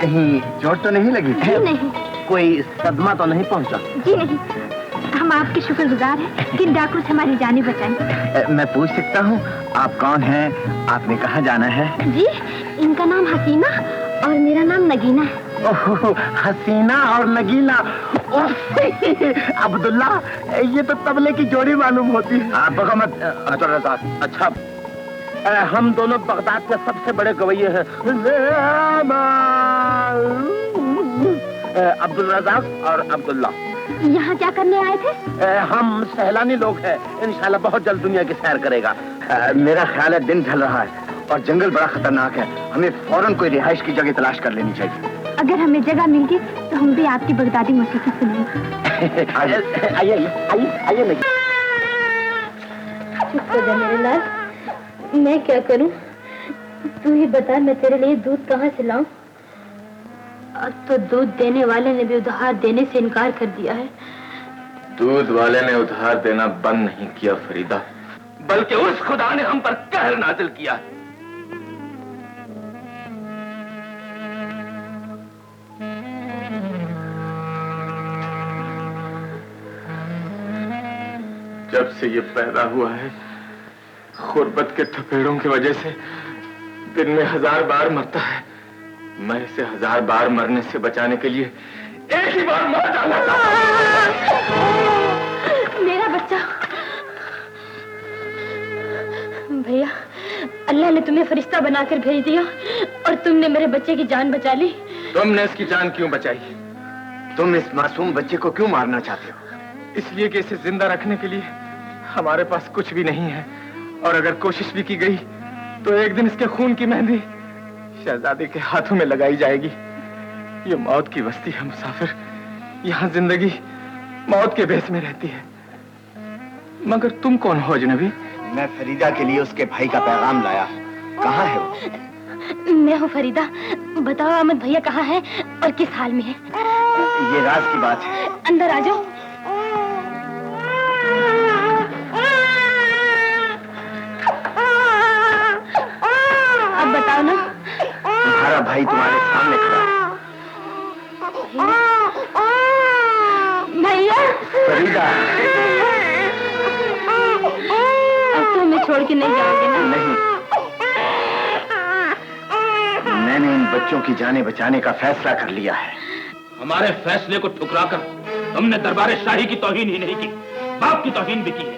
कहीं चोट तो नहीं लगी? जी नहीं। कोई सदमा तो नहीं पहुंचा? जी नहीं, हम आपके शुक्रगुजार हैं कि डाकू से हमारी जानें बचाई। मैं पूछ सकता हूँ आप कौन हैं? आपने कहाँ जाना है? जी, इनका नाम हसीना और मेरा नाम नगीना है। ओह, हसीना और नगीना। अब्दुल्ला, ये तो तबले की जोड़ी मालूम होती है। आप मत। अच्छा, हम दोनों बगदाद के सबसे बड़े गवैये हैं, अब्दुल रज़ाक और अब्दुल्ला। यहाँ क्या करने आए थे? हम सैलानी लोग हैं, इंशाल्लाह बहुत जल्द दुनिया की सैर करेगा। मेरा ख्याल है दिन ढल रहा है और जंगल बड़ा खतरनाक है, हमें फौरन कोई रिहाइश की जगह तलाश कर लेनी चाहिए। अगर हमें जगह मिल गई तो हम भी आपकी बगदादी मौसीकी सुनेंगे। आइए आइए आइए। नहीं चुप हो जा मेरे लाल, मैं क्या करूं? तू ही बता, मैं तेरे लिए दूध कहाँ से लाऊं? अब तो दूध देने वाले ने भी उधार देने से इनकार कर दिया है। दूध वाले ने उधार देना बंद नहीं किया फरीदा, बल्कि उस खुदा ने हम पर कहर नाजिल किया। जब से ये पैदा हुआ है गुर्बत के थपेड़ों की वजह से दिन में 1000 बार मरता है। मैं इसे 1000 बार मरने से बचाने के लिए एक ही बार मार डालना चाहता हूं। मेरा बच्चा। भैया, अल्लाह ने तुम्हें फरिश्ता बनाकर भेज दिया और तुमने मेरे बच्चे की जान बचा ली। तुमने इसकी जान क्यों बचाई? तुम इस मासूम बच्चे को क्यों मारना चाहते हो? इसलिए कि इसे जिंदा रखने के लिए हमारे पास कुछ भी नहीं है, और अगर कोशिश भी की गई तो एक दिन इसके खून की मेहंदी शहजादे के हाथों में लगाई जाएगी। ये मौत की बस्ती है मुसाफिर, यहाँ जिंदगी मौत के भेस में रहती है। मगर तुम कौन हो अजनबी? मैं फरीदा के लिए उसके भाई का पैगाम लाया। कहाँ है वो? मैं हूँ फरीदा। बताओ अहमद भैया कहाँ है और किस हाल में है? ये राज की बात है। अंदर आ जाओ। अब बताओ ना। तुम्हारा भाई तुम्हारे सामने खड़ा है। भैया। फरीदा। अब तो हमें छोड़ के नहीं जाओगे ना? नहीं, मैंने इन बच्चों की जानें बचाने का फैसला कर लिया है। हमारे फैसले को ठुकराकर तुमने दरबार शाही की तौहीन ही नहीं की, बाप की तौहीन भी की है।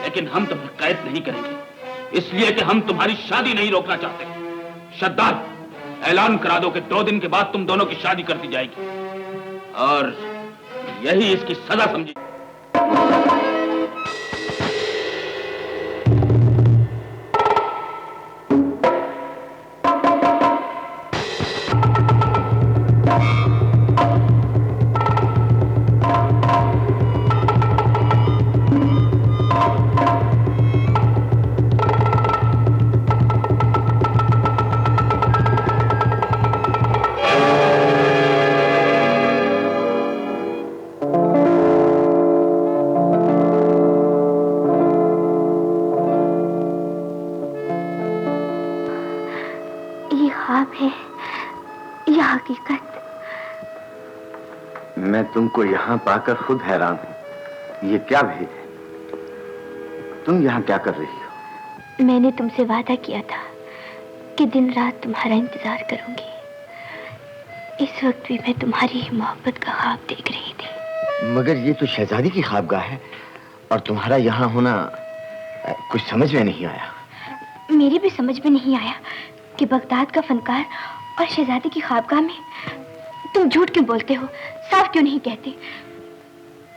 लेकिन हम तुम्हें कैद नहीं करेंगे, इसलिए कि हम तुम्हारी शादी नहीं रोकना चाहते। शद्दाद, ऐलान करा दो कि 2 दिन के बाद तुम दोनों की शादी कर दी जाएगी, और यही इसकी सजा समझी। तुमको यहाँ पाकर खुद हैरान हूँ। ये क्या भेद है? तुम यहाँ क्या कर रही हो? मैंने तुमसे वादा किया था कि दिन रात तुम्हारा इंतजार करूंगी। इस वक्त भी मैं तुम्हारी ही मोहब्बत का ख्वाब देख रही थी। मगर ये तो शहजादी की ख्वाबगाह है, और तुम्हारा यहाँ होना कुछ समझ में नहीं आया। मेरी भी समझ में नहीं आया कि बगदाद का फनकार और शहजादी की ख्वाबगाह में तुम झूठ क्यों बोलते हो? साफ क्यों नहीं कहते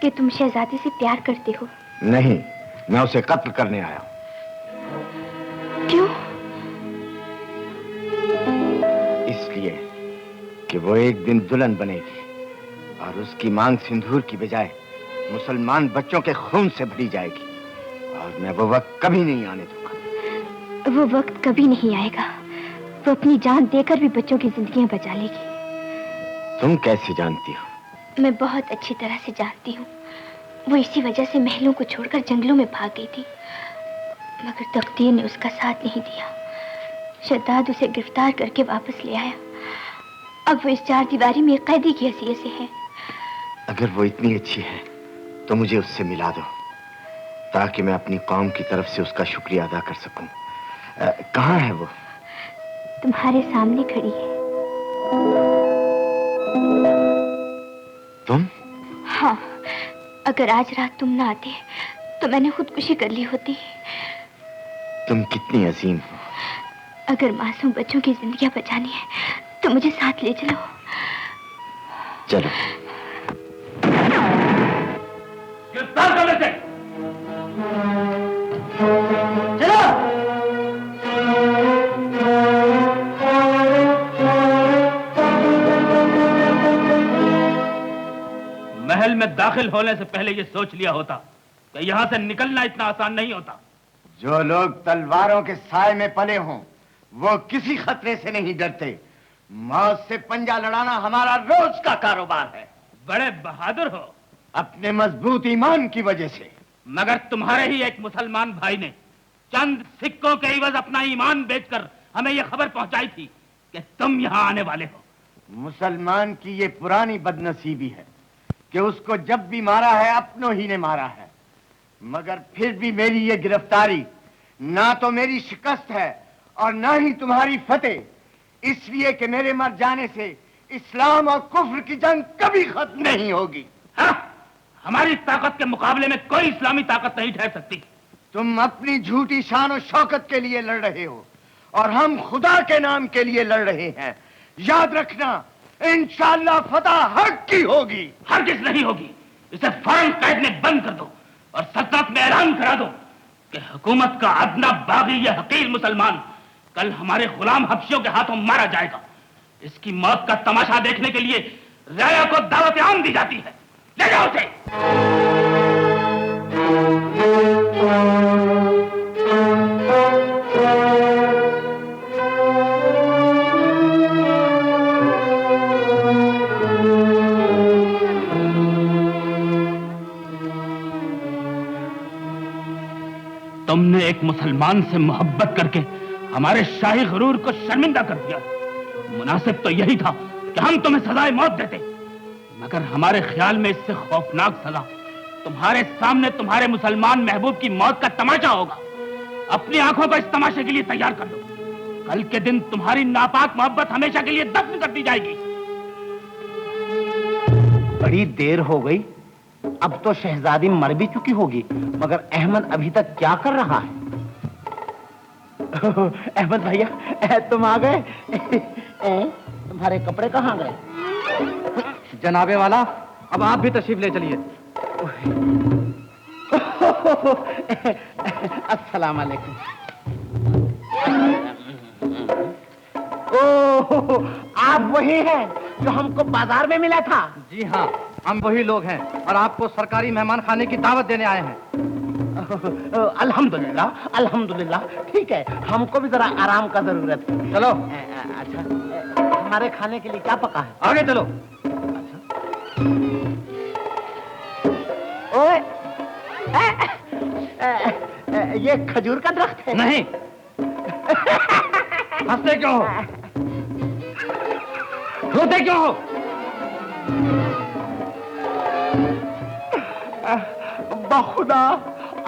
कि तुम शहजादी से प्यार करते हो? नहीं, मैं उसे कत्ल करने आया हूं। क्यों? इसलिए कि वो एक दिन दुल्हन बनेगी और उसकी मांग सिंदूर की बजाय मुसलमान बच्चों के खून से भरी जाएगी, और मैं वो वक्त कभी नहीं आने दूंगा। वो वक्त कभी नहीं आएगा। वो अपनी जान देकर भी बच्चों की जिंदगियां बचा लेगी। तुम कैसे जानती हो? मैं बहुत अच्छी तरह से जानती हूँ। वो इसी वजह से महलों को छोड़कर जंगलों में भाग गई थी, मगर तकदीर ने उसका साथ नहीं दिया। शद्दाद उसे गिरफ्तार करके वापस ले आया। अब वो इस 4 दीवारी में कैदी की हैसियत से है। अगर वो इतनी अच्छी है तो मुझे उससे मिला दो, ताकि मैं अपनी कौम की तरफ से उसका शुक्रिया अदा कर सकूं। कहाँ है वो? तुम्हारे सामने खड़ी है। तुम? हाँ, अगर आज रात तुम ना आते तो मैंने खुदकुशी कर ली होती। तुम कितनी अजीम हो। अगर मासूम बच्चों की जिंदगियां बचानी है तो मुझे साथ ले चलो। चलो। गिरफ्तार कर लेते। चलो। महल में दाखिल होने से पहले ये सोच लिया होता कि यहाँ से निकलना इतना आसान नहीं होता। जो लोग तलवारों के साए में पले हों, वो किसी खतरे से नहीं डरते। मौत से पंजा लड़ाना हमारा रोज का कारोबार है। बड़े बहादुर हो। अपने मजबूत ईमान की वजह से। मगर तुम्हारे ही एक मुसलमान भाई ने चंद सिक्कों के इवज अपना ईमान बेचकर हमें यह खबर पहुंचाई थी कि तुम यहाँ आने वाले हो। मुसलमान की ये पुरानी बदनसीबी है कि उसको जब भी मारा है अपनों ही ने मारा है। मगर फिर भी मेरी ये गिरफ्तारी ना तो मेरी शिकस्त है और ना ही तुम्हारी फतेह, इसलिए कि मेरे मर जाने से इस्लाम और कुफ्र की जंग कभी खत्म नहीं होगी। हाँ? हमारी ताकत के मुकाबले में कोई इस्लामी ताकत नहीं ठहर सकती। तुम अपनी झूठी शान और शौकत के लिए लड़ रहे हो और हम खुदा के नाम के लिए लड़ रहे हैं। याद रखना, इंशाअल्लाह फतह हक की होगी। हरगिज़ नहीं होगी। इसे फौरन कैद में बंद कर दो और सल्तनत में ऐलान करा दो कि हुकूमत का अदना बागी ये हकीर मुसलमान कल हमारे गुलाम हबशियों के हाथों मारा जाएगा। इसकी मौत का तमाशा देखने के लिए राया को दावत आम दी जाती है। ले जाओ उसे। तुमने एक मुसलमान से मोहब्बत करके हमारे शाही गुरूर को शर्मिंदा कर दिया। मुनासिब तो यही था कि हम तुम्हें सजाए मौत देते, मगर हमारे ख्याल में इससे खौफनाक सजा तुम्हारे सामने तुम्हारे मुसलमान महबूब की मौत का तमाशा होगा। अपनी आंखों को इस तमाशे के लिए तैयार कर लो। कल के दिन तुम्हारी नापाक मोहब्बत हमेशा के लिए दफन कर दी जाएगी। बड़ी देर हो गई, अब तो शहजादी मर भी चुकी होगी, मगर अहमद अभी तक क्या कर रहा है? अहमद भैया, तुम आ गए? तुम्हारे कपड़े कहाँ गए? जनाबे वाला, अब आप भी तशरीफ ले चलिए। अस्सलाम वालेकुम। ओह, आप वही हैं जो हमको बाजार में मिला था? जी हाँ, हम वही लोग हैं और आपको सरकारी मेहमान खाने की दावत देने आए हैं। अल्हम्दुलिल्लाह, अल्हम्दुलिल्लाह। ठीक है, हमको भी जरा आराम का जरूरत है। चलो। अच्छा, हमारे खाने के लिए क्या पका है? आगे चलो। ओए, ये खजूर का दरख्त है? नहीं। हंसते क्यों हो? रोते क्यों हो? बखुदा,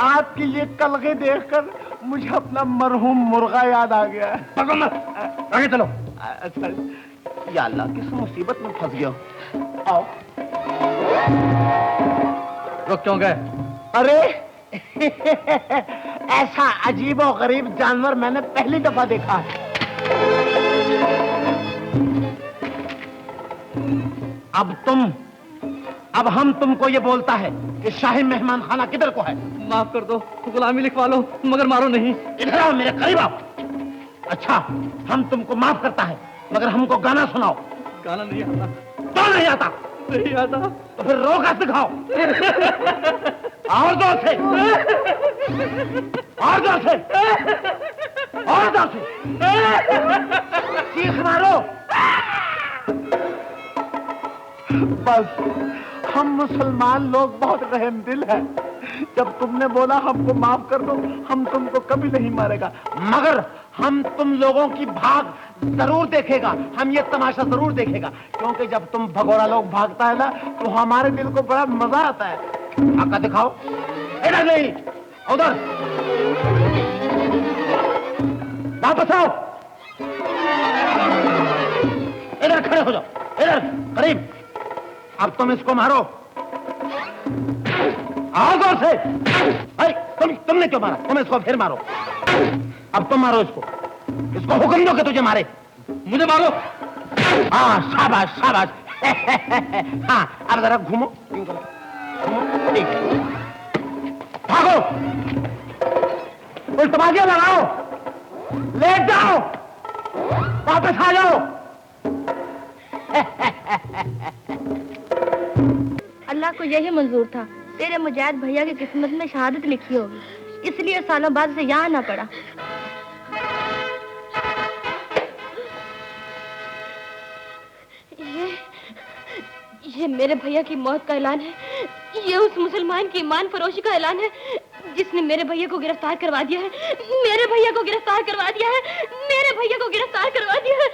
आपकी ये कलगे देखकर मुझे अपना मरहूम मुर्गा याद आ गया। आगे चलो। अच्छा, या अल्लाह, किस मुसीबत में फंस गया। आओ। रुक क्यों गए? अरे ऐसा अजीब और गरीब जानवर मैंने पहली दफा देखा है। अब हम तुमको ये बोलता है कि शाही मेहमान खाना किधर को है? माफ कर दो, गुलामी लिखवा लो, मगर मारो नहीं। इधर आओ, मेरे करीब आओ। अच्छा, हम तुमको माफ करता है, मगर हमको गाना सुनाओ। गाना नहीं आता। तो नहीं आता? नहीं आता। तो फिर रोका दिखाओ। और जोर से, और जोर से, और जोर से चीख मारो। बस, हम मुसलमान लोग बहुत रहमदिल हैं। जब तुमने बोला हमको माफ कर दो, हम तुमको कभी नहीं मारेगा, मगर हम तुम लोगों की भाग जरूर देखेगा। हम ये तमाशा जरूर देखेगा, क्योंकि जब तुम भगोड़ा लोग भागता है ना, तो हमारे दिल को बड़ा मजा आता है। आका दिखाओ। इधर नहीं, उधर। वापस आओ। इधर खड़े हो जाओ, इधर करीब। अब तुम इसको मारो। आओ जोर से। तुमने क्यों मारा? तुम इसको फिर मारो। अब तुम मारो इसको। इसको हुक्म दो कि तुझे मारे। मुझे मारो। हाँ, शाबाश शाबाश। हाँ, अब जरा घूमो, घूमो। ठीक है, भागो, उल्टबाजियां लगाओ, लेट जाओ, वापस आ जाओ। अल्लाह को यही मंजूर था तेरे मुजाहिद भैया की किस्मत में शहादत लिखी होगी, इसलिए सालों बाद से यहाँ आना पड़ा। ये मेरे भैया की मौत का ऐलान है। ये उस मुसलमान की ईमान फरोशी का ऐलान है जिसने मेरे भैया को गिरफ्तार करवा दिया है। मेरे भैया को गिरफ्तार करवा दिया है। मेरे भैया को गिरफ्तार करवा दिया है।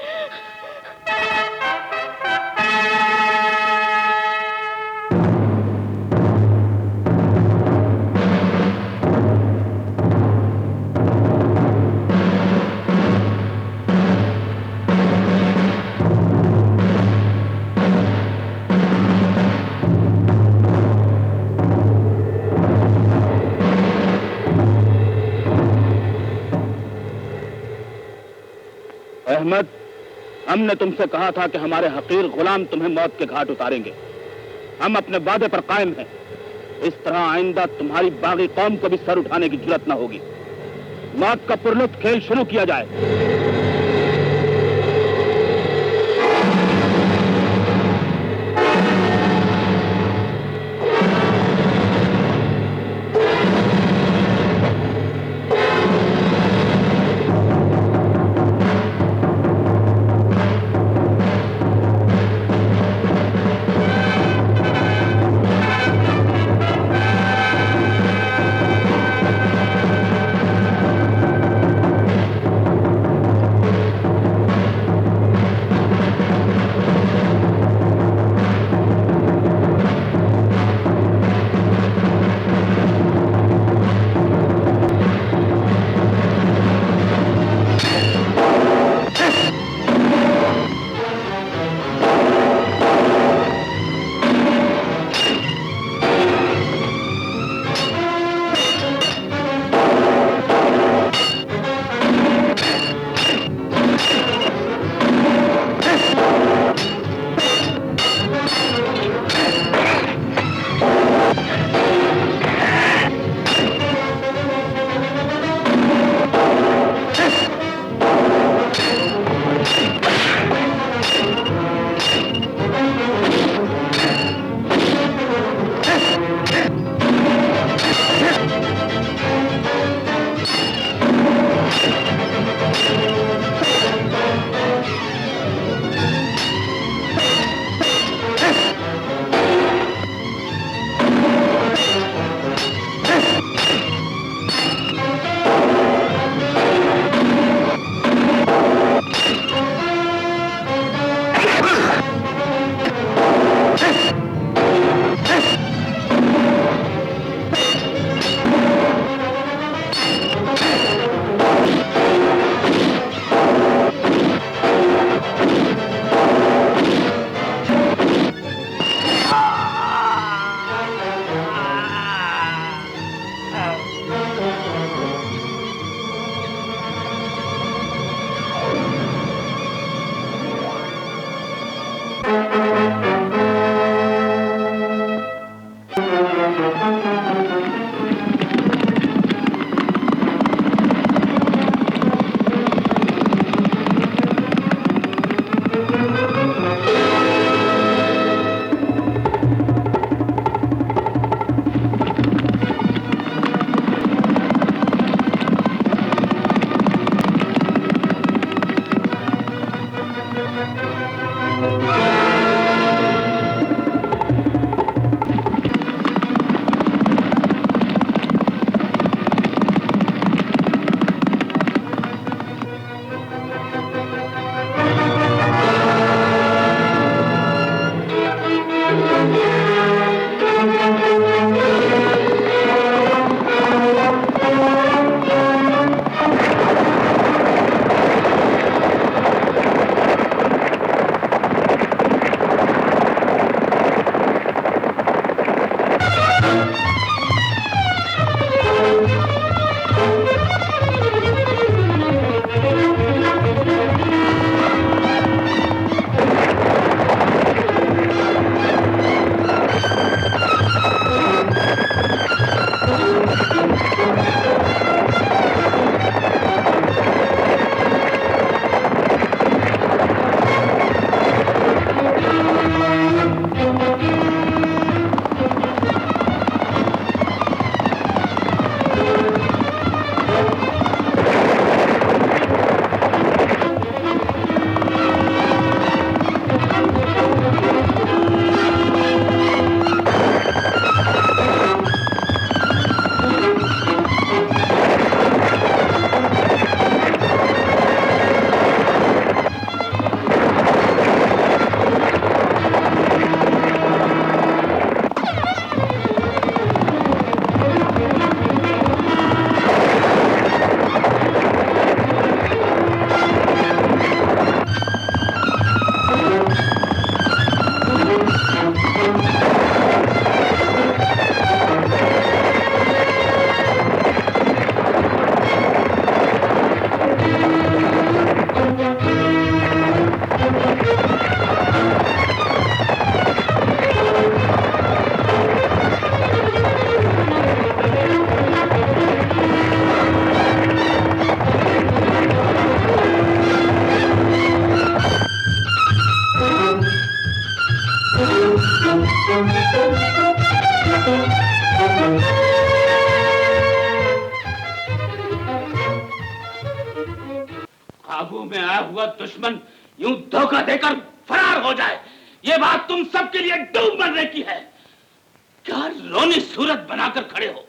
अहमद, हमने तुमसे कहा था कि हमारे हकीर गुलाम तुम्हें मौत के घाट उतारेंगे। हम अपने वादे पर कायम हैं। इस तरह आइंदा तुम्हारी बागी कौम को भी सर उठाने की जरूरत न होगी। मौत का पुरलुत्फ खेल शुरू किया जाए। काबू में आया हुआ दुश्मन यूं धोखा देकर फरार हो जाए, ये बात तुम सबके लिए डूब मरने की है। क्या रोनी सूरत बनाकर खड़े हो?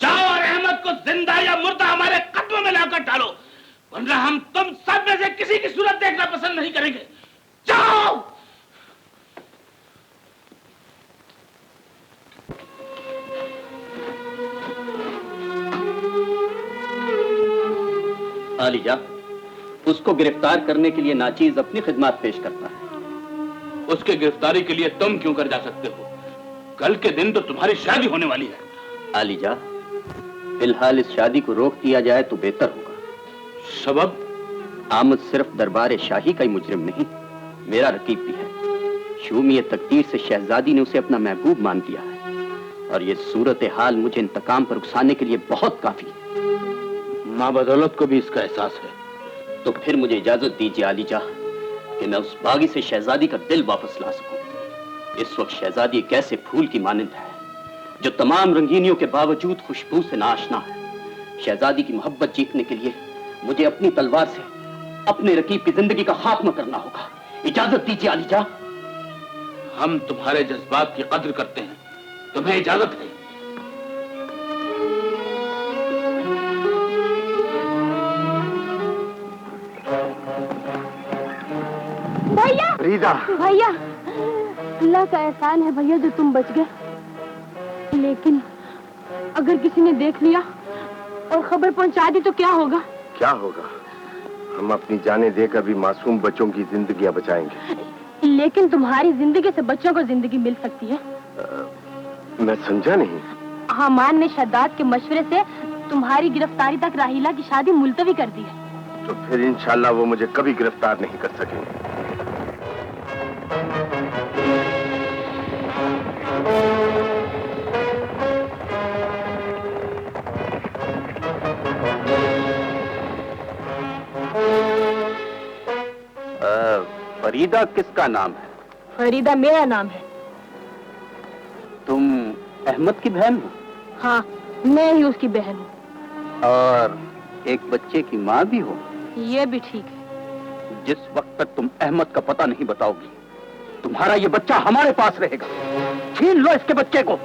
जाओ और अहमद को जिंदा या मुर्दा हमारे कदमों में लाकर डालो, वरना हम तुम सब में से किसी की सूरत देखना पसंद नहीं करेंगे। जाओ। आलिजा, उसको गिरफ्तार करने के लिए नाचीज अपनी खिदमत पेश करता है। उसके गिरफ्तारी के लिए तुम क्यों कर जा सकते हो? कल के दिन तो तुम्हारी शादी होने वाली है। आलिजा, फिलहाल इस शादी को रोक दिया जाए तो बेहतर होगा। सबब? आमद सिर्फ दरबार शाही का ही मुजरिम नहीं, मेरा रकीब भी है। शूमियत तकदीर से शहजादी ने उसे अपना महबूब मान लिया है, और ये सूरत हाल मुझे इंतकाम पर उकसाने के लिए बहुत काफी है। माँ बदौलत को भी इसका एहसास है। तो फिर मुझे इजाजत दीजिए आलिजा कि मैं उस बागी से शहजादी का दिल वापस ला सकूं। इस वक्त शहजादी एक ऐसे फूल की मानंद है जो तमाम रंगीनियों के बावजूद खुशबू से नाआशना है। शहजादी की मोहब्बत जीतने के लिए मुझे अपनी तलवार से अपने रकीब की जिंदगी का खात्मा करना होगा। इजाजत दीजिए आलिजा। हम तुम्हारे जज्बात की कद्र करते हैं, तुम्हें इजाजत है। भैया, भैया, अल्लाह का एहसान है भैया जो तुम बच गए। लेकिन अगर किसी ने देख लिया और खबर पहुंचा दी तो क्या होगा? क्या होगा? हम अपनी जानें देकर भी मासूम बच्चों की जिंदगियां बचाएंगे। लेकिन तुम्हारी जिंदगी से बच्चों को जिंदगी मिल सकती है। मैं समझा नहीं। हमान ने शद्दाद के मशवरे से तुम्हारी गिरफ्तारी तक राहिला की शादी मुलतवी कर दी है। तो फिर इंशाल्लाह वो मुझे कभी गिरफ्तार नहीं कर सकेंगे। फरीदा किसका नाम है? फरीदा मेरा नाम है। तुम अहमद की बहन हो? हाँ, मैं ही उसकी बहन हूँ। और एक बच्चे की माँ भी हो? ये भी ठीक है। जिस वक्त तक तुम अहमद का पता नहीं बताओगी, तुम्हारा ये बच्चा हमारे पास रहेगा। छीन लो इसके बच्चे को।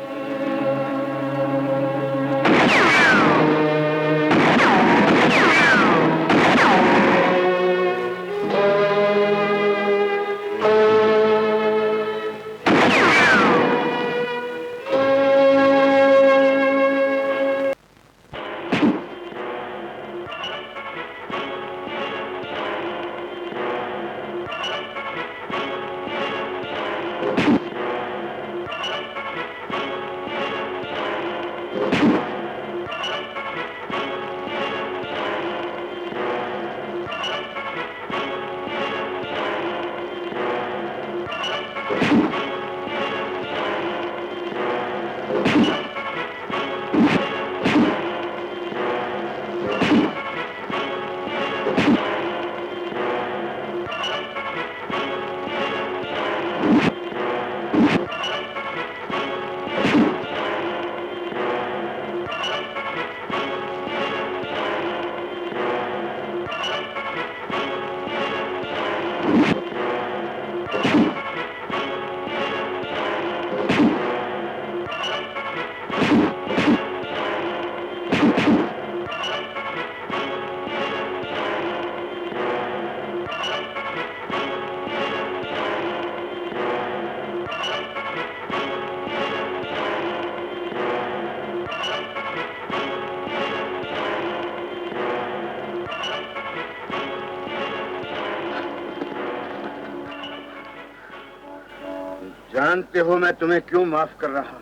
जानते हो मैं तुम्हें क्यों माफ कर रहा हूं?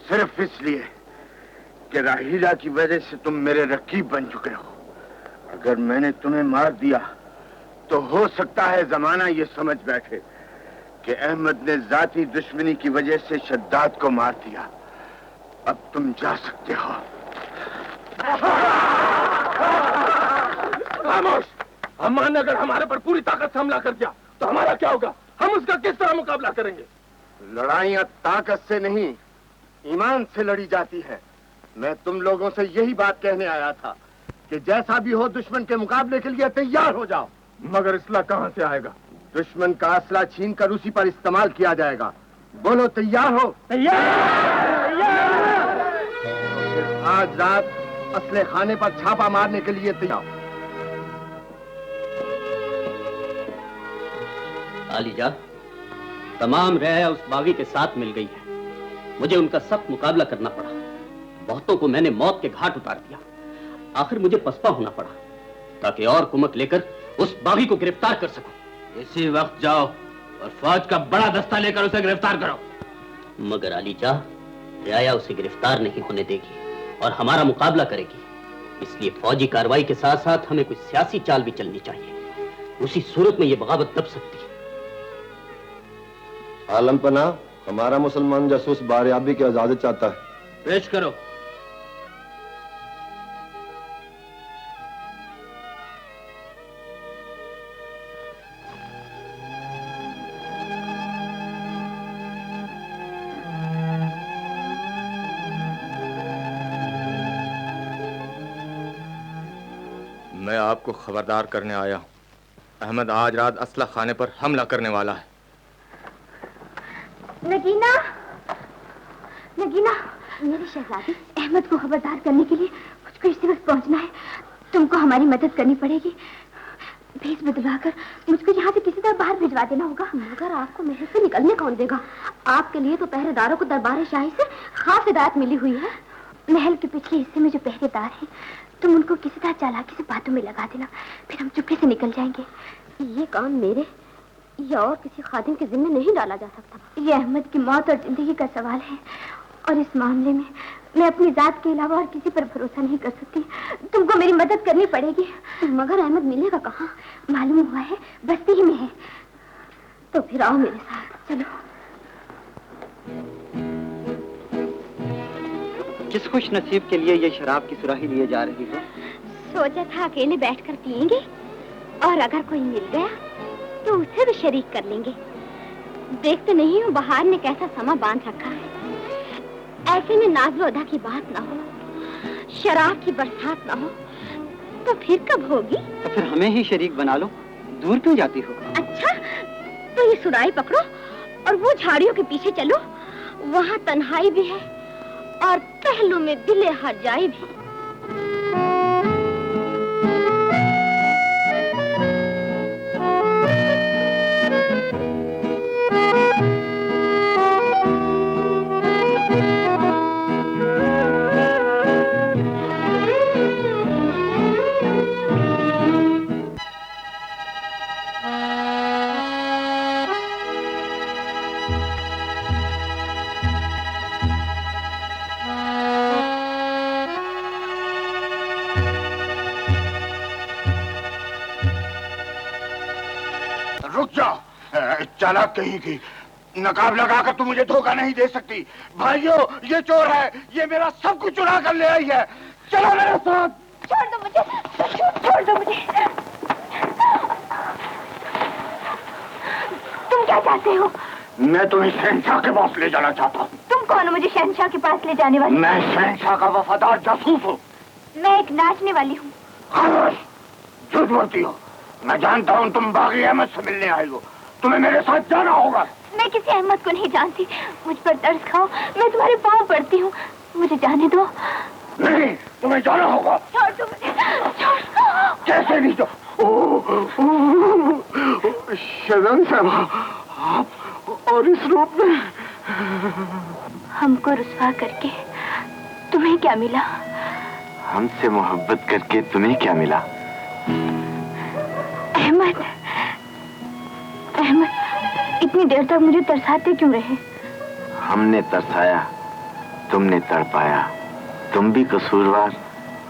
सिर्फ इसलिए कि राहीला की वजह से तुम मेरे रकीब बन चुके हो। अगर मैंने तुम्हें मार दिया तो हो सकता है जमाना ये समझ बैठे कि अहमद ने जाती दुश्मनी की वजह से शद्दाद को मार दिया। अब तुम जा सकते हो। खामोश! अम्मा ने अगर हमारे पर पूरी ताकत से हमला कर दिया तो हमारा क्या होगा? हम उसका किस तरह मुकाबला करेंगे? लड़ाइयां ताकत से नहीं, ईमान से लड़ी जाती है। मैं तुम लोगों से यही बात कहने आया था कि जैसा भी हो दुश्मन के मुकाबले के लिए तैयार हो जाओ। मगर असला कहां से आएगा? दुश्मन का असला छीन कर उसी पर इस्तेमाल किया जाएगा। बोलो तैयार हो? तैयार। आज रात असले खाने पर छापा मारने के लिए तैयार। आलीजा, तमाम रियाया उस बागी के साथ मिल गई है। मुझे उनका सख्त मुकाबला करना पड़ा। बहुतों को मैंने मौत के घाट उतार दिया। आखिर मुझे पसपा होना पड़ा ताकि और कुमक लेकर उस बागी को गिरफ्तार कर सकूं। इसी वक्त जाओ और फौज का बड़ा दस्ता लेकर उसे गिरफ्तार करो। मगर आलीजा, रियाया उसे गिरफ्तार नहीं होने देगी और हमारा मुकाबला करेगी। इसलिए फौजी कार्रवाई के साथ साथ हमें कोई सियासी चाल भी चलनी चाहिए। उसी सूरत में यह बगावत दब सकती है। आलम पना, हमारा मुसलमान जासूस बारियाबी की इजाजत चाहता है। पेश करो। मैं आपको खबरदार करने आया हूं। अहमद आज रात असला खाने पर हमला करने वाला है। नगीना, नगीना, मेरी शहजादी, अहमद को खबरदार करने के लिए मुझको इसी वक्त पहुंचना है। तुमको हमारी मदद करनी पड़ेगी। भेस बदलवाकर मुझको यहाँ से किसी तरह बाहर भिजवा देना होगा। मगर आपको महल से निकलने कौन देगा? आपके लिए तो पहरेदारों को दरबार शाही से खास हिदायत मिली हुई है। महल के पिछले हिस्से में जो पहरेदार हैं, तुम उनको किसी तरह चालाकी से बातों में लगा देना, फिर हम चुपके से निकल जाएंगे। ये काम मेरे या और किसी खादिम के जिम्मे नहीं डाला जा सकता। ये अहमद की मौत और जिंदगी का सवाल है और इस मामले में मैं अपनी जात के अलावा और किसी पर भरोसा नहीं कर सकती। तुमको मेरी मदद करनी पड़ेगी। मगर अहमद मिलेगा कहाँ? मालूम हुआ है बस्ती ही में है। तो फिर आओ मेरे साथ, चलो। किस खुश नसीब के लिए ये शराब की सुराही लिए जा रही हो? सोचा था अकेले बैठकर पिएंगे और अगर कोई मिल गया तो उसे भी शरीक कर लेंगे। देखते नहीं हूँ बहार ने कैसा समा बांध रखा है। ऐसे में नाज़-ओ-अदा की बात ना हो, शराब की बरसात ना हो, तो फिर कब होगी? तो फिर हमें ही शरीक बना लो। दूर क्यों जाती हो? अच्छा, तो ये सुराही पकड़ो और वो झाड़ियों के पीछे चलो। वहाँ तन्हाई भी है और पहलू में दिले हर जाए भी। रुक जाओ, चालाक कहीं की। नकाब लगाकर तुम मुझे धोखा नहीं दे सकती। भाइयों, ये चोर है, ये मेरा सब कुछ चुरा कर ले आई है। चलो मेरे साथ। छोड़ दो मुझे, छोड़ दो मुझे। तुम क्या चाहते हो? मैं तुम्हें शहंशाह के पास ले जाना चाहता हूँ। तुम कौन हो मुझे शहंशाह के पास ले जाने वाली? मैं शहंशाह का वफादार जासूस हूँ। मैं एक नाचने वाली हूँ। खामोश, झूठ बोलती हो। मैं जानता हूँ तुम बागी अहमद से मिलने आई हो। तुम्हें मेरे साथ जाना होगा। मैं किसी अहमद को नहीं जानती। मुझ पर तरस खाओ, मैं तुम्हारे पाँव पड़ती हूँ। मुझे जाने दो। नहीं, तुम्हें जाना होगा। छोड़ दो मुझे, छोड़। कैसे नहीं? तो शजन साहबा, आप और इस रूप में हमको रुसवा करके तुम्हें क्या मिला? हमसे मोहब्बत करके तुम्हें क्या मिला? अहमद, अहमद, इतनी देर तक मुझे तरसाते क्यों रहे? हमने तरसाया, तुमने तड़पाया। तुम भी कसूरवार,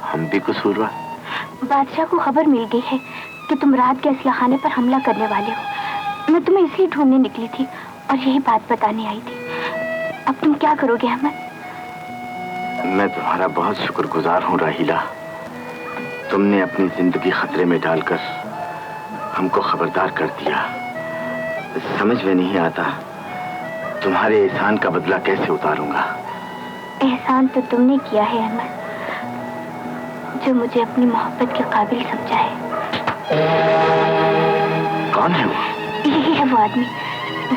हम भी कसूरवार। बादशाह को खबर मिल गई है कि तुम रात के असला खाने पर हमला करने वाले हो। मैं तुम्हें इसलिए ढूंढने निकली थी और यही बात बताने आई थी। अब तुम क्या करोगे अहमद? मैं तुम्हारा बहुत शुक्रगुजार हूँ राहिला। तुमने अपनी जिंदगी खतरे में डालकर हमको खबरदार कर दिया। समझ में नहीं आता तुम्हारे एहसान का बदला कैसे उतारूंगा। एहसान तो तुमने किया है अहमद। जो मुझे अपनी मोहब्बत के काबिल समझा है। कौन है वो? यही है वो आदमी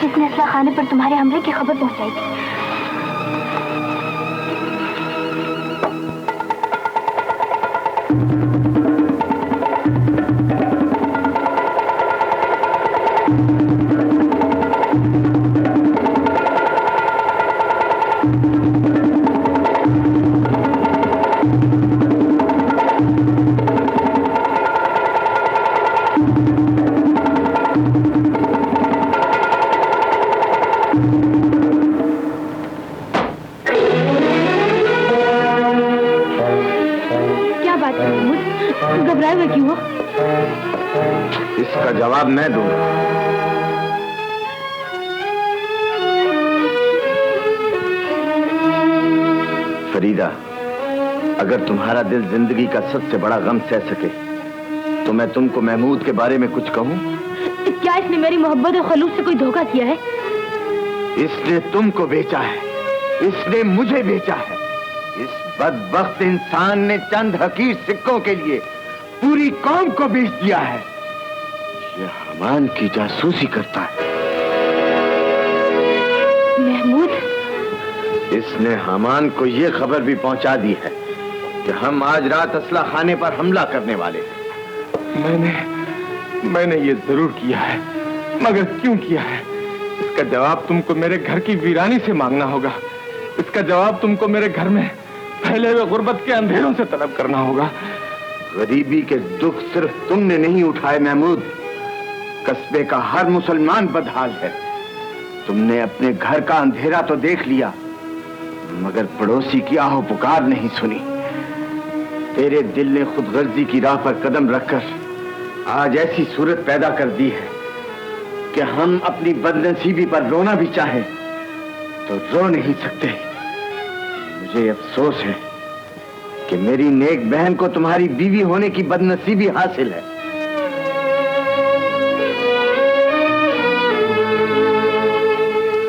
जिसने असला खाने पर तुम्हारे हमले की खबर पहुंचाई थी। इसका जवाब मैं दूंगा। फरीदा, अगर तुम्हारा दिल जिंदगी का सबसे बड़ा गम सह सके तो मैं तुमको महमूद के बारे में कुछ कहूं? क्या इसने मेरी मोहब्बत और खलूस से कोई धोखा किया है? इसने तुमको बेचा है, इसने मुझे बेचा है। इस बदबख्त इंसान ने चंद हकीर सिक्कों के लिए पूरी कौम को बेच दिया है। ये हमान की जासूसी करता है। महमूद, इसने हमान को ये खबर भी पहुंचा दी है कि हम आज रात असला खाने पर हमला करने वाले हैं। मैंने ये जरूर किया है, मगर क्यों किया है इसका जवाब तुमको मेरे घर की वीरानी से मांगना होगा। इसका जवाब तुमको मेरे घर में फैले हुए गुर्बत के अंधेरों से तलब करना होगा। गरीबी के दुख सिर्फ तुमने नहीं उठाए महमूद, कस्बे का हर मुसलमान बदहाल है। तुमने अपने घर का अंधेरा तो देख लिया, मगर पड़ोसी की आहो पुकार नहीं सुनी। तेरे दिल ने खुदगर्जी की राह पर कदम रखकर आज ऐसी सूरत पैदा कर दी है कि हम अपनी बदनसीबी पर रोना भी चाहें तो रो नहीं सकते। मुझे अफसोस है कि मेरी नेक बहन को तुम्हारी बीवी होने की बदनसीबी हासिल है।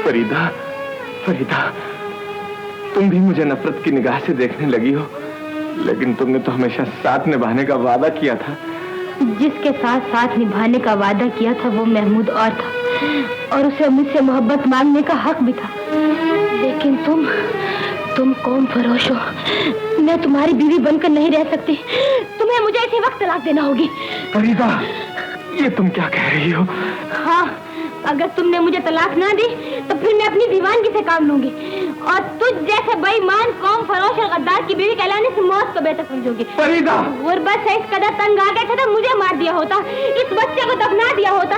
फरीदा, फरीदा, तुम भी मुझे नफरत की निगाह से देखने लगी हो, लेकिन तुमने तो हमेशा साथ निभाने का वादा किया था। जिसके साथ साथ निभाने का वादा किया था वो महमूद और था, और उसे मुझसे मोहब्बत मांगने का हक भी था। लेकिन तुम कौम फरोश हो। मैं तुम्हारी बीवी बनकर नहीं रह सकती। तुम्हें मुझे इसी वक्त तलाक देना होगी। फरीदा, ये तुम क्या कह रही हो? हाँ, अगर तुमने मुझे तलाक ना दी तो फिर मैं अपनी दीवानगी से काम लूंगी और तुझ जैसे बेईमान कौम फरोश और गद्दार की बीवी कहलाने से मौत को बेहतर समझोगी। फरीदा, गुर्बत से इस कदर तंग आ गए थे तो मुझे मार दिया होता, इस बच्चे को दफना दिया होता,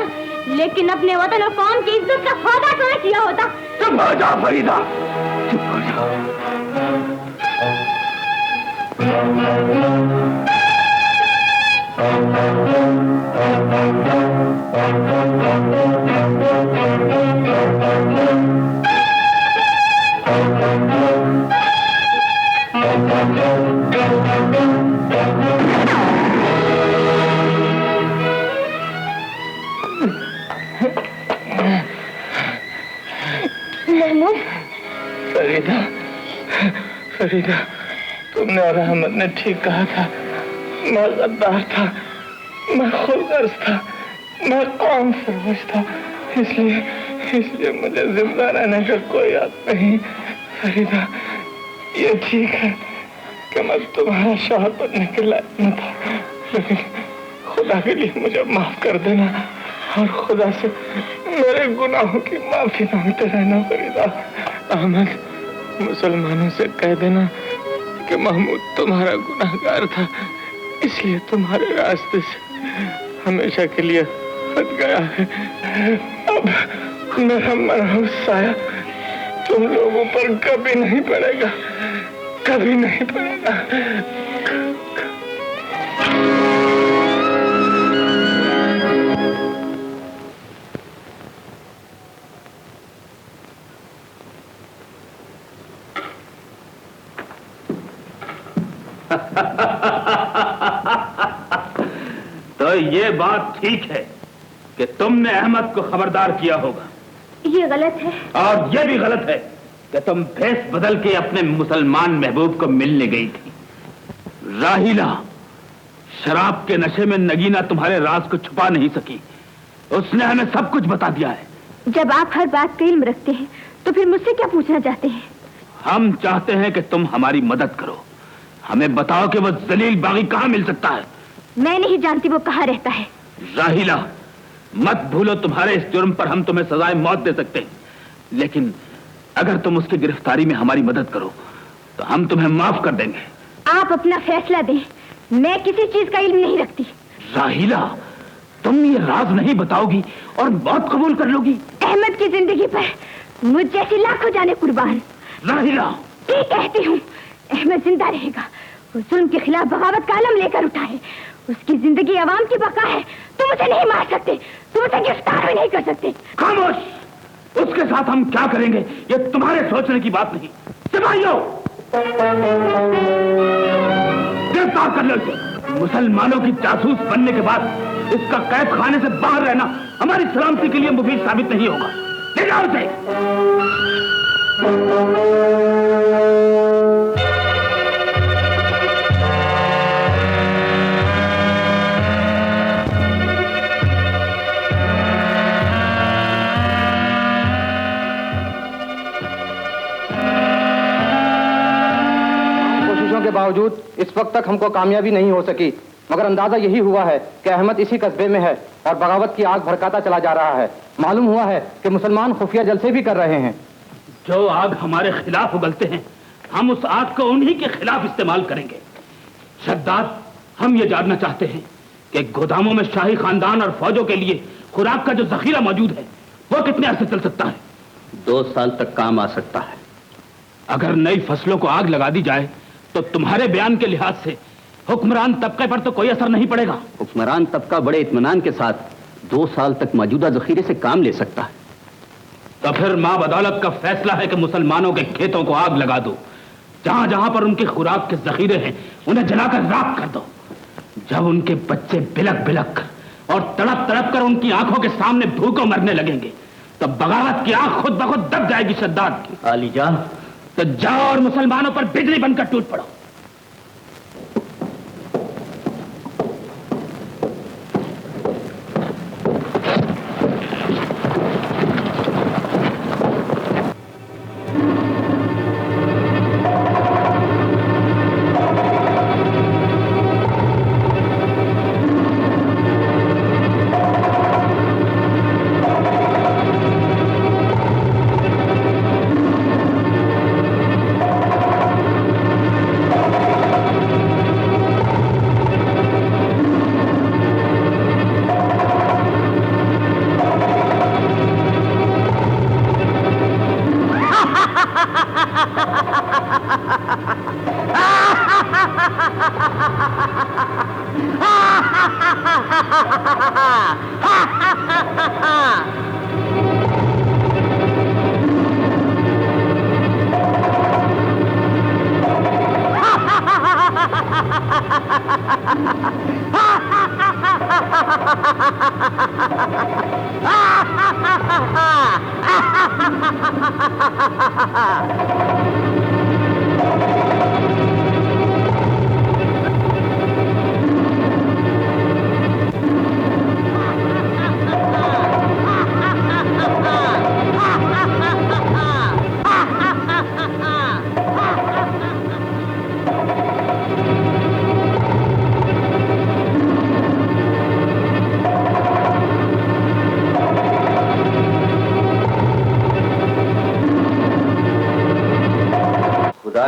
लेकिन अपने वतन और कौम की इज्जत का सौदा क्यों किया होता? चुप हो जा फरीदा, चुप हो जा। महमूद, फरीदा, फरीदा, तुमने और अहमद ने ठीक कहा था। मैं गद्दार था, मैं खुदगर्ज था, मैं कौम फरोश था, इसलिए मुझे जिंदा रहने का कोई हक नहीं। फरीदा, ये ठीक है कि मैं तुम्हारा शौहर बनने के लायक न था, लेकिन खुदा के लिए मुझे माफ कर देना और खुदा से मेरे गुनाहों की माफी मांगते रहना। फरीदा, अहमद, मुसलमानों से कह देना कि महमूद तुम्हारा गुनाहगार था, इसलिए तुम्हारे रास्ते से हमेशा के लिए हट गया है। अब मेरा मनहूस साया तुम लोगों पर कभी नहीं पड़ेगा, कभी नहीं पड़ेगा। तो ये बात ठीक है कि तुमने अहमद को खबरदार किया होगा। ये गलत है। और ये भी गलत है कि तुम भेष बदल के अपने मुसलमान महबूब को मिलने गई थी। राहिला, शराब के नशे में नगीना तुम्हारे राज को छुपा नहीं सकी। उसने हमें सब कुछ बता दिया है। जब आप हर बात पे इल्म रखते हैं तो फिर मुझसे क्या पूछना चाहते हैं? हम चाहते हैं कि तुम हमारी मदद करो। हमें बताओ कि वो जलील बागी कहाँ मिल सकता है। मैं नहीं जानती वो कहाँ रहता है। राहिला, मत भूलो तुम्हारे इस जुर्म पर हम तुम्हें सजाए मौत दे सकते हैं, लेकिन अगर तुम उसकी गिरफ्तारी में हमारी मदद करो तो हम तुम्हें माफ कर देंगे। आप अपना फैसला दें, मैं किसी चीज का इल्म नहीं रखती। राहिला, तुम ये राज नहीं बताओगी और मौत कबूल कर लोगी? अहमद की जिंदगी पर मुझ जैसी लाखों जाने कुर्बान। राहिला, ठीक कहती हूँ, अहमद जिंदा रहेगा। वो जुल्म के खिलाफ बगावत का आलम लेकर उठा है। उसकी जिंदगी अवाम की बका है। तुम उसे नहीं मार सकते, तुम उसे गिरफ्तार भी नहीं कर सकते। खामोश! उसके साथ हम क्या करेंगे ये तुम्हारे सोचने की बात नहीं। सिपाहियों, गिरफ्तार कर लो इसे। मुसलमानों की जासूस बनने के बाद इसका कैद खाने से बाहर रहना हमारी सलामती के लिए मुफीद साबित नहीं होगा। ले जाओ उसे। के बावजूद इस वक्त तक हमको कामयाबी नहीं हो सकी, मगर अंदाजा यही हुआ है कि अहमद इसी कस्बे में है और बगावत की आग भड़काता चला जा रहा है। मालूम हुआ है कि मुसलमान खुफिया जलसे भी कर रहे हैं। जो आग हमारे खिलाफ उगलते हैं, हम उस आग को उन्हीं के खिलाफ इस्तेमाल करेंगे। शद्दाद, हम ये जानना चाहते हैं कि गोदामों में शाही खानदान और फौजों के लिए खुराक का जो जखीरा मौजूद है वो कितने अर्से चल सकता है? 2 साल तक काम आ सकता है। अगर नई फसलों को आग लगा दी जाए तो तुम्हारे बयान के लिहाज से हुक्मरान तबके पर तो कोई असर नहीं पड़ेगा। हुक्मरान तबका बड़े इत्मीनान के साथ 2 साल तक मौजूदा जखीरे से काम ले सकता है। तो फिर मां बदौलत का फैसला है कि मुसलमानों के खेतों को आग लगा दो। जहां जहां पर उनकी खुराक के जखीरे हैं उन्हें जलाकर राख कर दो। जब उनके बच्चे बिलक बिलक कर और तड़प तड़प कर उनकी आंखों के सामने भूखों मरने लगेंगे तब बगावत की आग खुद ब खुद दब जाएगी। शद्दाद की आलीजा, तो जाओ और मुसलमानों पर बिजली बनकर टूट पड़ो।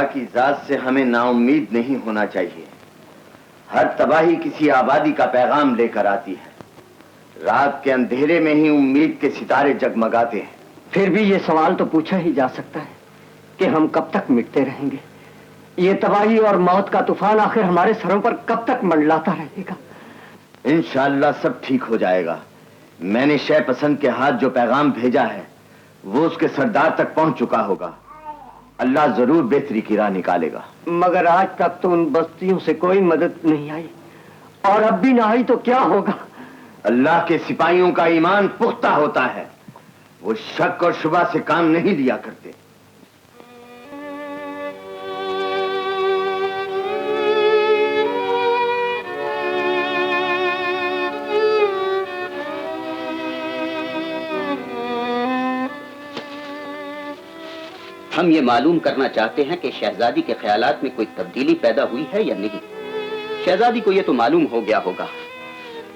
की जात से हमें नाउम्मीद नहीं होना चाहिए। हर तबाही किसी आबादी का पैगाम लेकर आती है। रात के अंधेरे में ही उम्मीद के सितारे जगमगाते हैं। फिर भी ये सवाल तो पूछा ही जा सकता है कि हम कब तक मिटते रहेंगे। ये तबाही और मौत का तूफान आखिर हमारे सरों पर कब तक मंडलाता रहेगा। इंशाअल्लाह सब ठीक हो जाएगा। मैंने शह पसंद के हाथ जो पैगाम भेजा है वो उसके सरदार तक पहुंच चुका होगा। अल्लाह जरूर बेहतरी की राह निकालेगा। मगर आज तक तो उन बस्तियों से कोई मदद नहीं आई और अब भी ना आई तो क्या होगा। अल्लाह के सिपाहियों का ईमान पुख्ता होता है। वो शक और शुबा से काम नहीं लिया करते। हम ये मालूम करना चाहते हैं कि शहजादी के ख्यालात में कोई तब्दीली पैदा हुई है या नहीं। शहजादी को ये तो मालूम हो गया होगा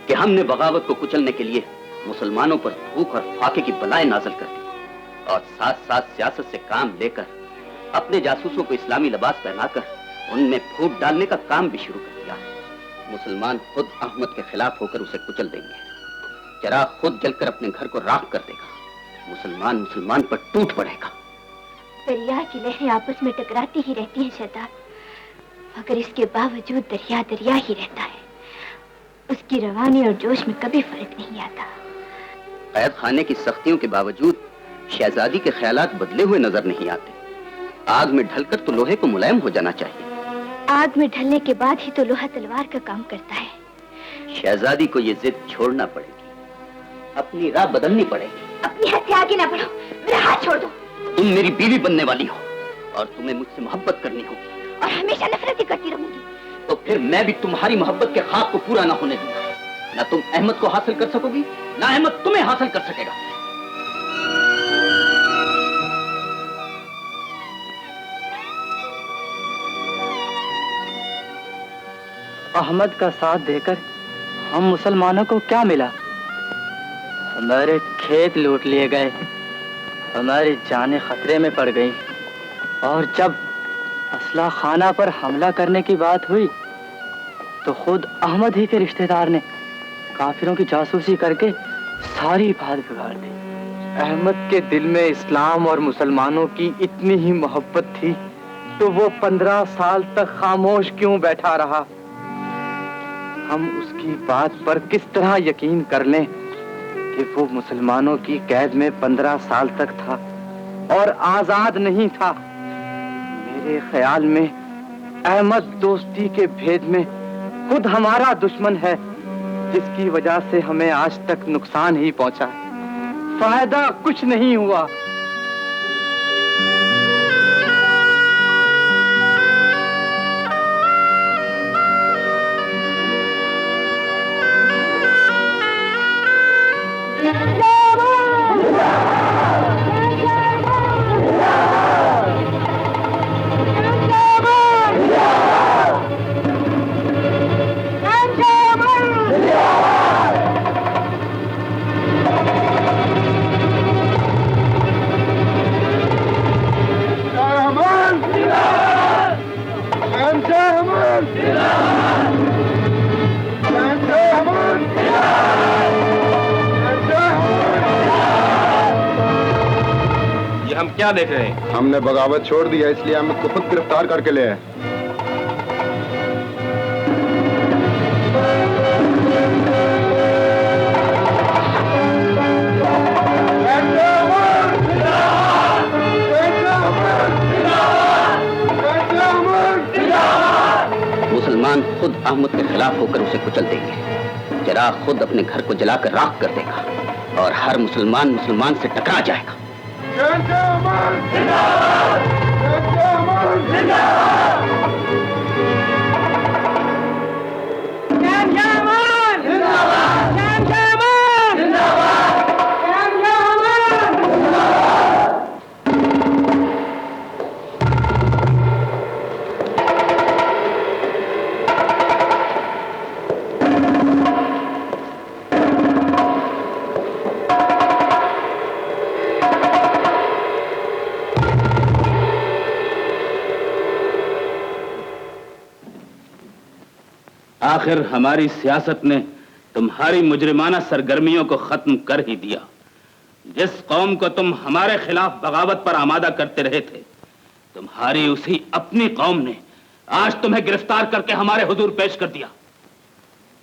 कि हमने बगावत को कुचलने के लिए मुसलमानों पर भूख और फाके की बलाएं नाज़िल कर दी और साथ साथ सियासत से काम लेकर अपने जासूसों को इस्लामी लिबास पहनाकर उनमें फूट डालने का काम भी शुरू कर दिया है। मुसलमान खुद अहमद के खिलाफ होकर उसे कुचल देंगे। चिराग खुद जलकर अपने घर को राख कर देगा। मुसलमान पर टूट पड़ेगा। दरिया की लहरें आपस में टकराती ही रहती हैं शैतान, मगर इसके बावजूद दरिया दरिया ही रहता है। उसकी रवानी और जोश में कभी फर्क नहीं आता। कैद खाने की सख्तियों के बावजूद शहजादी के ख्यालात बदले हुए नजर नहीं आते। आग में ढलकर तो लोहे को मुलायम हो जाना चाहिए। आग में ढलने के बाद ही तो लोहा तलवार का काम करता है। शहजादी को ये जिद छोड़ना पड़ेगी, अपनी राह बदलनी पड़ेगी। अपनी हद से आगे ना बढ़ो, मेरा हाथ छोड़ दो। तुम मेरी बीवी बनने वाली हो और तुम्हें मुझसे मोहब्बत करनी होगी और हमेशा नफरत ही करती रहूंगी। तो फिर मैं भी तुम्हारी मोहब्बत के ख्वाब को पूरा ना होने दूंगा। ना तुम अहमद को हासिल कर सकोगी, ना अहमद तुम्हें हासिल कर सकेगा। अहमद का साथ देकर हम मुसलमानों को क्या मिला? हमारे खेत लूट लिए गए, हमारी जानें खतरे में पड़ गई और जब असला खाना पर हमला करने की बात हुई तो खुद अहमद ही के रिश्तेदार ने काफिरों की जासूसी करके सारी बात बिगाड़ दी। अहमद के दिल में इस्लाम और मुसलमानों की इतनी ही मोहब्बत थी तो वो 15 साल तक खामोश क्यों बैठा रहा? हम उसकी बात पर किस तरह यकीन कर लें कि वो मुसलमानों की कैद में 15 साल तक था और आजाद नहीं था। मेरे ख्याल में अहमद दोस्ती के भेद में खुद हमारा दुश्मन है, जिसकी वजह से हमें आज तक नुकसान ही पहुंचा। फायदा कुछ नहीं हुआ। हम क्या देख रहे हैं? हमने बगावत छोड़ दिया, इसलिए अहमद को खुद गिरफ्तार करके ले आए। मुसलमान खुद अहमद के खिलाफ होकर उसे कुचल देंगे। चिराग खुद अपने घर को जलाकर राख कर देगा और हर मुसलमान से टकरा जाएगा। आखिर हमारी सियासत ने तुम्हारी मुजरिमाना सरगर्मियों को खत्म कर ही दिया। जिस कौम को तुम हमारे खिलाफ बगावत पर आमादा करते रहे थे, तुम्हारी उसी अपनी कौम ने आज तुम्हें गिरफ्तार करके हमारे हुजूर पेश कर दिया।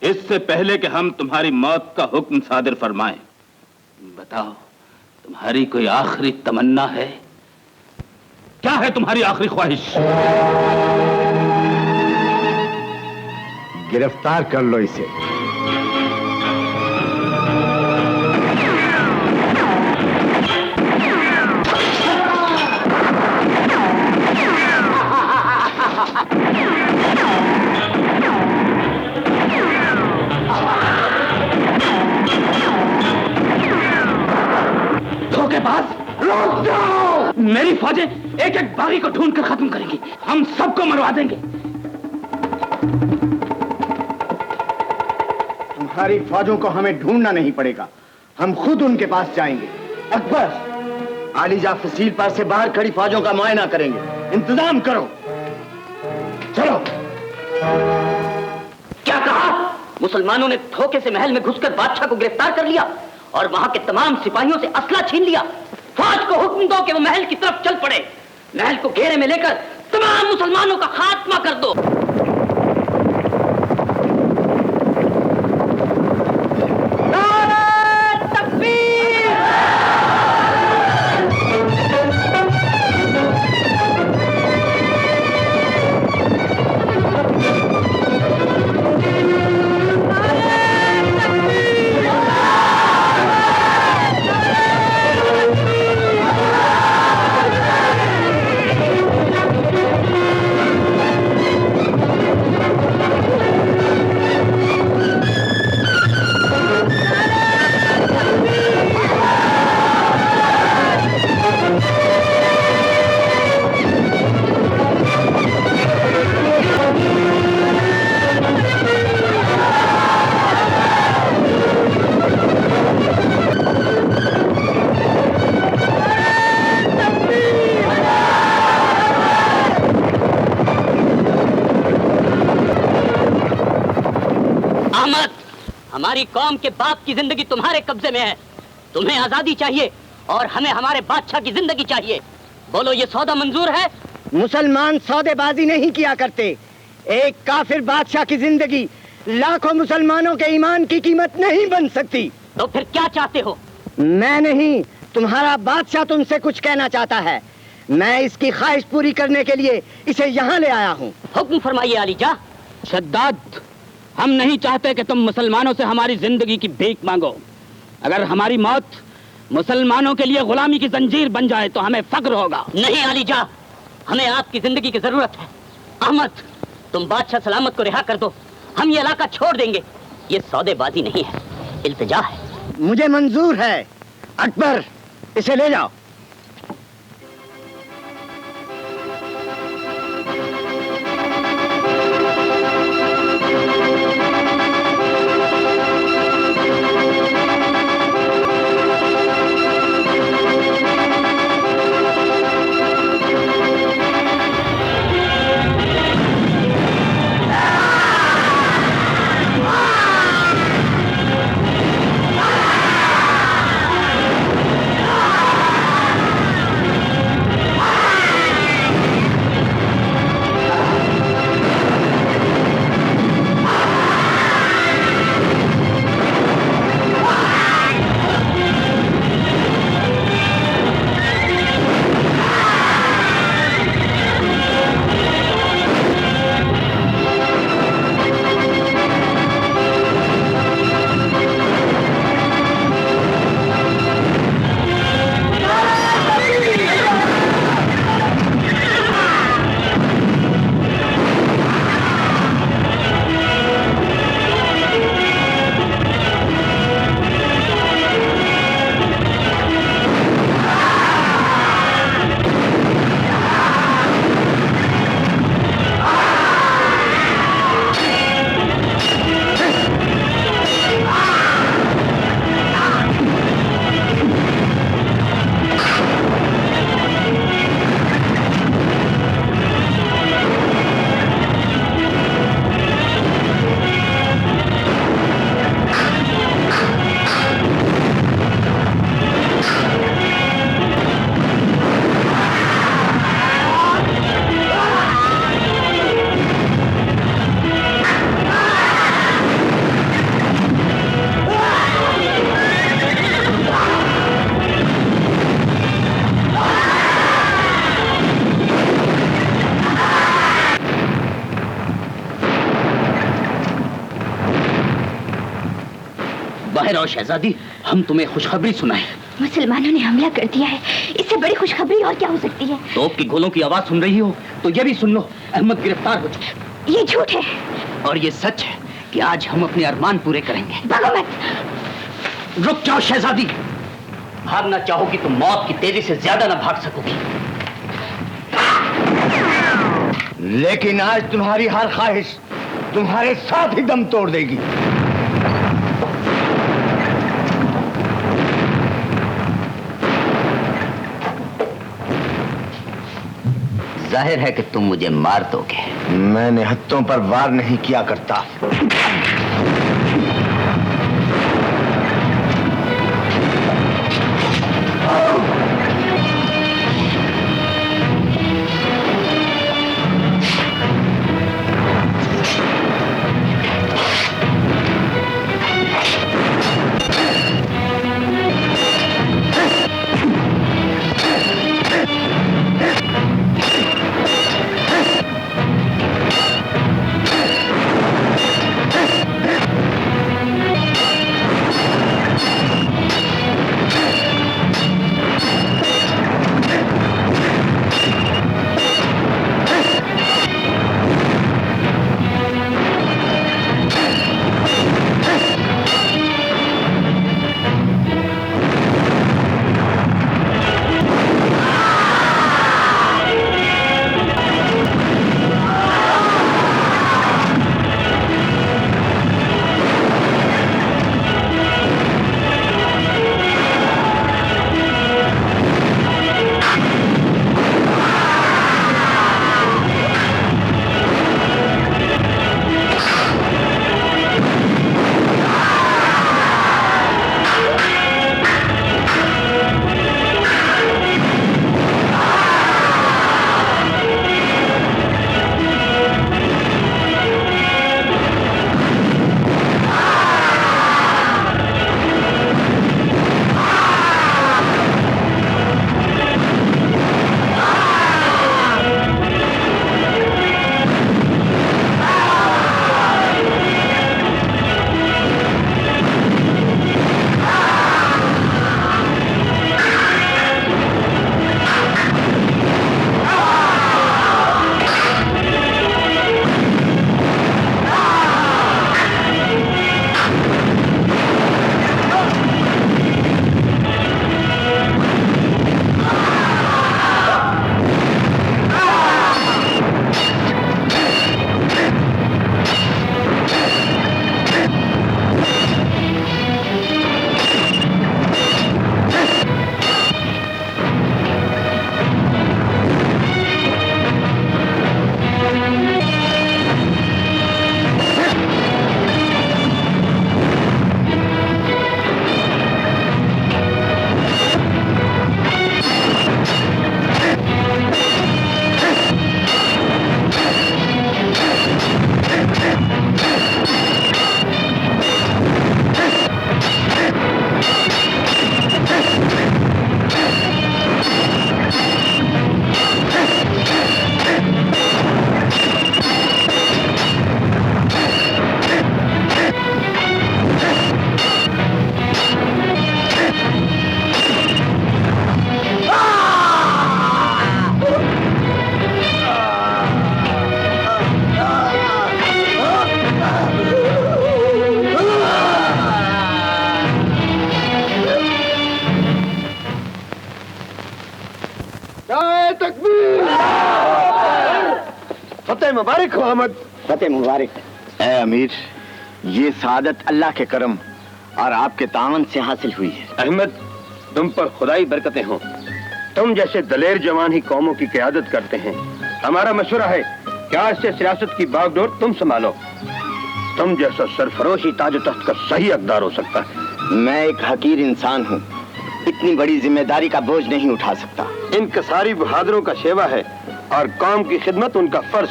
इससे पहले कि हम तुम्हारी मौत का हुक्म सादिर फरमाएं, बताओ तुम्हारी कोई आखिरी तमन्ना है? क्या है तुम्हारी आखिरी ख्वाहिश? गिरफ्तार कर लो इसे। धोखेबाज, रुक जाओ! मेरी फौजें एक एक बागी को ढूंढकर खत्म करेंगी, हम सबको मरवा देंगे। तुम्हारी फौजों को हमें ढूंढना नहीं पड़ेगा, हम खुद उनके पास जाएंगे। अकबर, आलीजा फसील पास से बाहर खड़ी फौजों का मुआयना करेंगे, इंतजाम करो। चलो। क्या कहा? मुसलमानों ने धोखे से महल में घुसकर बादशाह को गिरफ्तार कर लिया और वहां के तमाम सिपाहियों से असला छीन लिया। फौज को हुक्म दो कि वो महल की तरफ चल पड़े, महल को घेरे में लेकर तमाम मुसलमानों का खात्मा कर दो। हमारी कौम के बाप की जिंदगी तुम्हारे कब्जे में है, तुम्हें आजादी चाहिए और हमें हमारे बादशाह की जिंदगी चाहिए। बोलो, ये सौदा मंजूर है? मुसलमान सौदेबाजी नहीं किया करते। एक काफिर बादशाह की जिंदगी लाखों मुसलमानों के ईमान की कीमत नहीं बन सकती। तो फिर क्या चाहते हो? मैं नहीं, तुम्हारा बादशाह तुमसे कुछ कहना चाहता है। मैं इसकी ख्वाहिश पूरी करने के लिए इसे यहाँ ले आया हूँ। हुक्म फरमाइए आलीजा। शद्दाद, हम नहीं चाहते कि तुम मुसलमानों से हमारी जिंदगी की भीख मांगो। अगर हमारी मौत मुसलमानों के लिए गुलामी की जंजीर बन जाए तो हमें फक्र होगा। नहीं आलीजा, हमें आपकी जिंदगी की जरूरत है। अहमद, तुम बादशाह सलामत को रिहा कर दो, हम ये इलाका छोड़ देंगे। ये सौदेबाजी नहीं है, इल्तिजा है। मुझे मंजूर है। अकबर, इसे ले जाओ। बाहर आओ शहजादी, हम तुम्हें खुशखबरी सुनाएं। मुसलमानों ने हमला कर दिया है, इससे बड़ी खुशखबरी और क्या हो सकती है? तोप की गोलों की आवाज सुन रही हो तो ये भी सुन लो, अहमद गिरफ्तार हो चुके। ये झूठ है और ये सच है कि आज हम अपने अरमान पूरे करेंगे। भागो मत। रुक जाओ शहजादी, भागना चाहोगी तो मौत की तेजी से ज्यादा न भाग सकोगी। लेकिन आज तुम्हारी हर ख्वाहिश तुम्हारे साथ ही दम तोड़ देगी। जाहिर है कि तुम मुझे मार दोगे। मैंने हत्थों पर वार नहीं किया करता। फतेह मुबारक हो अहमद। फतेह मुबारक। ऐ अमीर, ये सादत अल्लाह के करम और आपके तावन से हासिल हुई है। अहमद, तुम पर खुदाई बरकतें हों। तुम जैसे दलेर जवान ही कौमों की क़यादत करते हैं। हमारा मशवरा है कि आज से सियासत की बागडोर तुम संभालो। तुम जैसा सरफरोश ही ताज तख्त का सही हकदार हो सकता है। मैं एक हकीर इंसान हूँ, इतनी बड़ी जिम्मेदारी का बोझ नहीं उठा सकता। इन कसारी बहादुरों का सेवा है और कौम की खिदमत उनका फर्ज।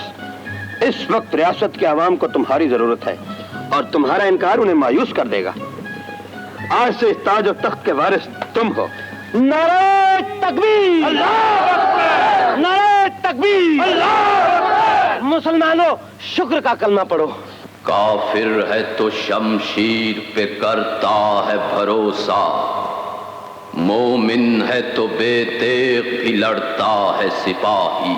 इस वक्त रियासत के अवाम को तुम्हारी जरूरत है और तुम्हारा इनकार उन्हें मायूस कर देगा। आज से इस ताज और तख्त के वारिस तुम हो। नारे तकबीर, नारे तकबीर। मुसलमानों, शुक्र का कलमा पढ़ो। काफिर है तो शमशीर पे करता है भरोसा, मोमिन है तो बेतेग भी लड़ता है सिपाही।